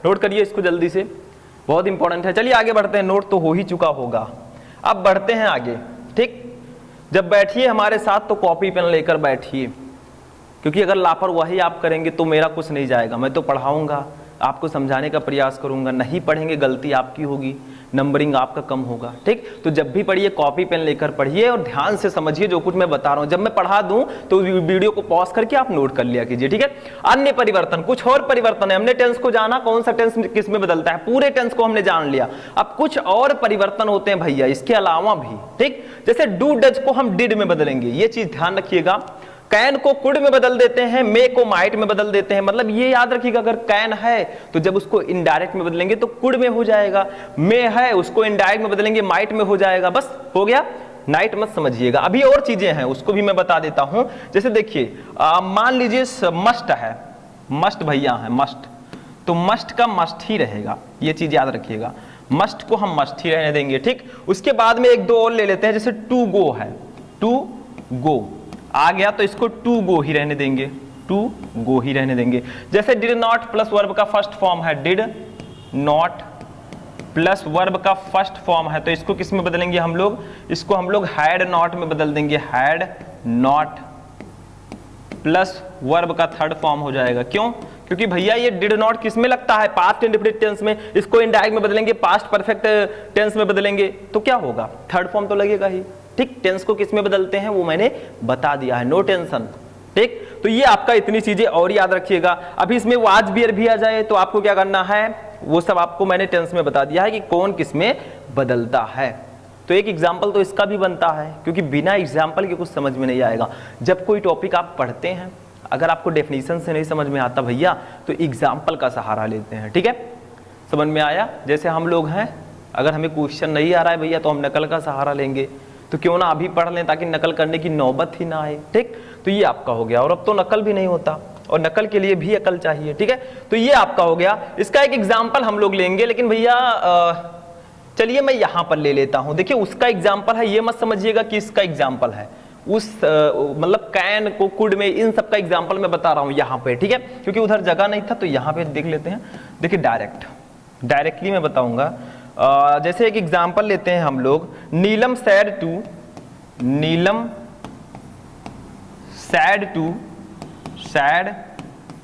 नोट करिए इसको जल्दी से, बहुत इंपॉर्टेंट है। चलिए आगे बढ़ते हैं, नोट तो हो ही चुका होगा, अब बढ़ते हैं आगे, ठीक। जब बैठिए हमारे साथ तो कॉपी पेन लेकर बैठिए, क्योंकि अगर लापरवाही आप करेंगे तो मेरा कुछ नहीं जाएगा। मैं तो पढ़ाऊंगा, आपको समझाने का प्रयास करूंगा, नहीं पढ़ेंगे गलती आपकी होगी, नंबरिंग आपका कम होगा, ठीक। तो जब भी पढ़िए कॉपी पेन लेकर पढ़िए और ध्यान से समझिए जो कुछ मैं बता रहा हूं। जब मैं पढ़ा दूं तो वीडियो को पॉज करके आप नोट कर लिया कीजिए, ठीक है। अन्य परिवर्तन, कुछ और परिवर्तन है, हमने टेंस को जाना, कौन सा टेंस किस में बदलता है, पूरे टेंस को हमने जान लिया। अब कुछ और परिवर्तन होते हैं भैया इसके अलावा भी, ठीक। जैसे डू डज को हम डिड में बदलेंगे, ये चीज ध्यान रखिएगा। कैन को कुड में बदल देते हैं, मे को माइट में बदल देते हैं, मतलब ये याद रखिएगा अगर कैन है तो जब उसको इनडायरेक्ट में बदलेंगे तो कुड में हो जाएगा, मे है उसको इनडायरेक्ट में बदलेंगे माइट में हो जाएगा, बस हो गया। नाइट मत समझिएगा, अभी और चीजें हैं उसको भी मैं बता देता हूं। जैसे देखिए मान लीजिए मस्ट है, मस्ट भैया है मस्ट, तो मस्ट का मस्ट ही रहेगा, ये चीज याद रखिएगा, मस्ट को हम मस्ट ही रहने देंगे, ठीक। उसके बाद में एक दो और ले लेते हैं, जैसे टू गो है, टू गो आ गया तो इसको टू गो ही रहने देंगे, टू गो ही रहने देंगे। जैसे डिड नॉट प्लस वर्ब का फर्स्ट फॉर्म है डिड नॉट, प्लस वर्ब का फर्स्ट फॉर्म है, तो इसको किस में बदलेंगे हम लोग, इसको हम लोग हैड नॉट में बदल देंगे, हैड नॉट प्लस वर्ब का थर्ड फॉर्म हो जाएगा। क्यों? क्योंकि भैया ये डिड नॉट किस में लगता है, पास्ट इंडेफिनिट टेंस में, इसको इनडायरेक्ट में बदलेंगे, पास्ट परफेक्ट टेंस में बदलेंगे तो क्या होगा, थर्ड फॉर्म तो लगेगा ही। ठीक, टेंस को किस में बदलते हैं वो मैंने बता दिया है, नो टेंशन। ठीक, तो ये आपका इतनी चीजें और याद रखिएगा। अभी इसमें वाज बियर भी आ जाए तो आपको क्या करना है, वो सब आपको मैंने टेंस में बता दिया है कि कौन किस में बदलता है। तो एक एग्जाम्पल तो इसका भी बनता है, क्योंकि बिना एग्जाम्पल के कुछ समझ में नहीं आएगा। जब कोई टॉपिक आप पढ़ते हैं, अगर आपको डेफिनेशन से नहीं समझ में आता भैया, तो एग्जाम्पल का सहारा लेते हैं। ठीक है, समझ में आया? जैसे हम लोग हैं, अगर हमें क्वेश्चन नहीं आ रहा है भैया तो हम नकल का सहारा लेंगे, तो क्यों ना अभी पढ़ लें ताकि नकल करने की नौबत ही ना आए। ठीक, तो ये आपका हो गया। और अब तो नकल भी नहीं होता, और नकल के लिए भी अकल चाहिए। ठीक है, तो ये आपका हो गया। इसका एक एग्जाम्पल हम लोग लेंगे, लेकिन भैया चलिए मैं यहां पर ले लेता हूं। देखिए उसका एग्जाम्पल है, ये मत समझिएगा कि इसका एग्जाम्पल है, उस मतलब कैन को कुड में इन सब का एग्जाम्पल मैं बता रहा हूं यहां पे। ठीक है, क्योंकि उधर जगह नहीं था तो यहां पे देख लेते हैं। देखिए डायरेक्टली मैं बताऊंगा। जैसे एक एग्जाम्पल लेते हैं हम लोग, नीलम सैड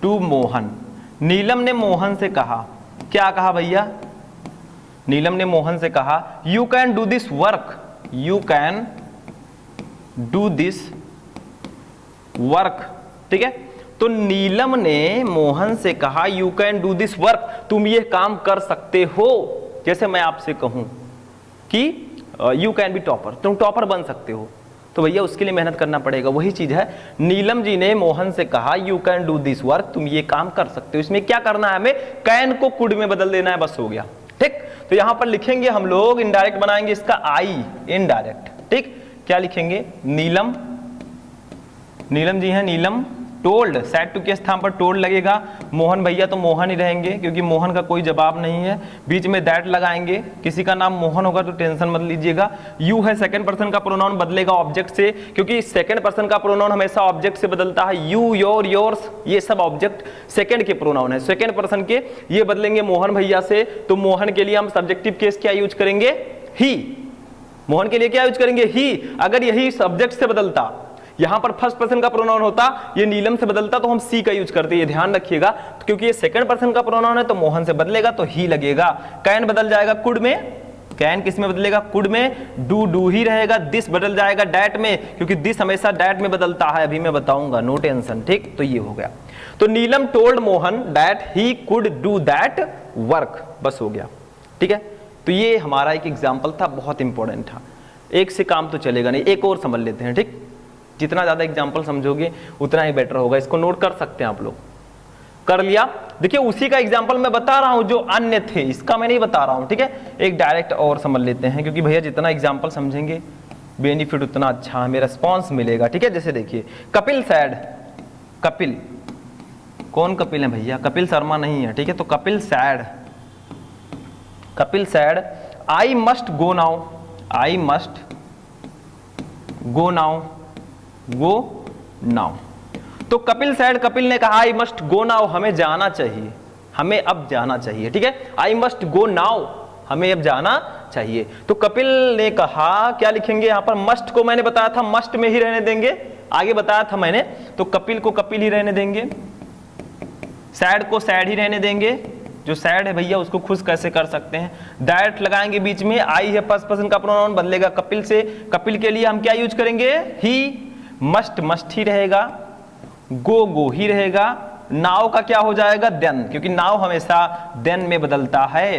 टू मोहन। नीलम ने मोहन से कहा, क्या कहा भैया, नीलम ने मोहन से कहा you can do this work, you can do this work. ठीक है, तो नीलम ने मोहन से कहा you can do this work, तुम ये काम कर सकते हो। जैसे मैं आपसे कहूं कि यू कैन बी टॉपर, तुम टॉपर बन सकते हो, तो भैया उसके लिए मेहनत करना पड़ेगा। वही चीज है, नीलम जी ने मोहन से कहा you can do this work, तुम ये काम कर सकते हो। इसमें क्या करना है, हमें कैन को कुड में बदल देना है, बस हो गया। ठीक, तो यहां पर लिखेंगे हम लोग, इनडायरेक्ट बनाएंगे इसका आई, इनडायरेक्ट। ठीक, क्या लिखेंगे, नीलम जी हैं, नीलम टोल्ड, सैड टू के स्थान पर टोल्ड लगेगा। मोहन भैया तो मोहन ही रहेंगे, क्योंकि मोहन का कोई जवाब नहीं है। बीच में दैट लगाएंगे, किसी का नाम मोहन होगा तो टेंशन मत लीजिएगा। यू है सेकंड पर्सन का प्रोनाउन, बदलेगा ऑब्जेक्ट से, क्योंकि सेकंड पर्सन का प्रोनाउन हमेशा ऑब्जेक्ट से बदलता है। यू, योर, योर्स, ये सब ऑब्जेक्ट सेकंड के प्रोनाउन है, सेकंड पर्सन के। ये बदलेंगे मोहन भैया से, तो मोहन के लिए हम सब्जेक्टिव केस क्या यूज करेंगे, ही। मोहन के लिए क्या यूज करेंगे, ही। अगर यही सब्जेक्ट से बदलता, यहां पर फर्स्ट पर्सन का प्रोनाउन होता, ये नीलम से बदलता, तो हम सी का यूज करते, ये ध्यान रखिएगा। तो क्योंकि ये सेकंड पर्सन का प्रोनाउन है तो मोहन से बदलेगा तो ही लगेगा। कैन बदल जाएगा कुड में, कैन किस में बदलेगा, कुड में। डू ही रहेगा। दिस बदल जाएगा डैट में, क्योंकि दिस हमेशा डैट में बदलता है, अभी मैं बताऊंगा, नो टेंशन। ठीक, तो ये हो गया। तो Neelam told Mohan that he could do that work, बस हो गया। ठीक है, तो ये हमारा एक एग्जाम्पल था, बहुत इंपॉर्टेंट था। एक से काम तो चलेगा नहीं, एक और समझ लेते हैं। ठीक, जितना ज्यादा एग्जाम्पल समझोगे उतना ही बेटर होगा। इसको नोट कर सकते हैं आप लोग, कर लिया। देखिए उसी का एग्जाम्पल मैं बता रहा हूं जो अन्य थे, इसका मैं नहीं बता रहा हूं। ठीक है, एक डायरेक्ट और समझ लेते हैं, क्योंकि भैया जितना एग्जाम्पल समझेंगे बेनिफिट उतना अच्छा हमें रेस्पॉन्स मिलेगा। ठीक है, जैसे देखिए कपिल सैड, कपिल कौन कपिल है भैया, कपिल शर्मा नहीं है। ठीक है, तो Kapil sad I must go now, I must go now, go now. तो कपिल सैड, कपिल ने कहा आई मस्ट गो नाउ, हमें जाना चाहिए, हमें अब जाना चाहिए। ठीक है, आई मस्ट गो नाउ, हमें अब जाना चाहिए। तो कपिल ने कहा, क्या लिखेंगे यहां पर, मस्ट को मैंने बताया था मस्ट में ही रहने देंगे, आगे बताया था मैंने, तो कपिल को कपिल ही रहने देंगे, सैड को सैड ही रहने देंगे। जो सैड है भैया उसको खुश कैसे कर सकते हैं, दैट लगाएंगे बीच में। आई है फर्स्ट पर्सन का प्रोनाउन, बदलेगा कपिल से, कपिल के लिए हम क्या यूज करेंगे, ही। मस्ट ही रहेगा, गो ही रहेगा। नाव का क्या हो जाएगा, देन, क्योंकि नाव हमेशा देन में बदलता है।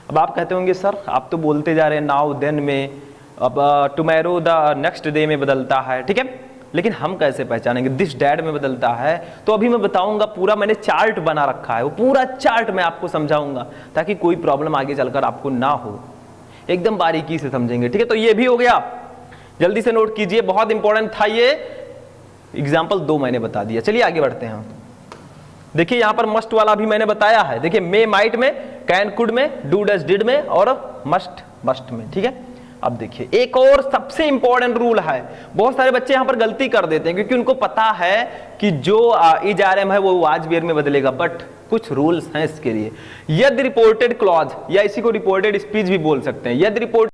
अब आप कहते होंगे सर आप तो बोलते जा रहे हैं नाव देन में, अब टुमारो द नेक्स्ट डे में बदलता है। ठीक है, लेकिन हम कैसे पहचानेंगे, दिस डैड में बदलता है। तो अभी मैं बताऊंगा, पूरा मैंने चार्ट बना रखा है, वो पूरा चार्ट मैं आपको समझाऊंगा ताकि कोई प्रॉब्लम आगे चलकर आपको ना हो, एकदम बारीकी से समझेंगे। ठीक है, तो ये भी हो गया, जल्दी से नोट कीजिए, बहुत इंपॉर्टेंट था ये एग्जाम्पल। 2 मैंने बता दिया। चलिए आगे बढ़ते हैं। देखिए यहां पर मस्ट वाला भी मैंने बताया है। देखिए मे माइट में, कैन कुड में, डू डज डिड में और मस्ट में। ठीक है, अब देखिए एक और सबसे इंपॉर्टेंट रूल है, बहुत सारे बच्चे यहां पर गलती कर देते हैं क्योंकि उनको पता है कि जो इज आर एम है वो वाज वेयर में बदलेगा, बट कुछ रूल्स हैं इसके लिए। यदि रिपोर्टेड क्लॉज या इसी को रिपोर्टेड स्पीच भी बोल सकते हैं, यदि रिपोर्ट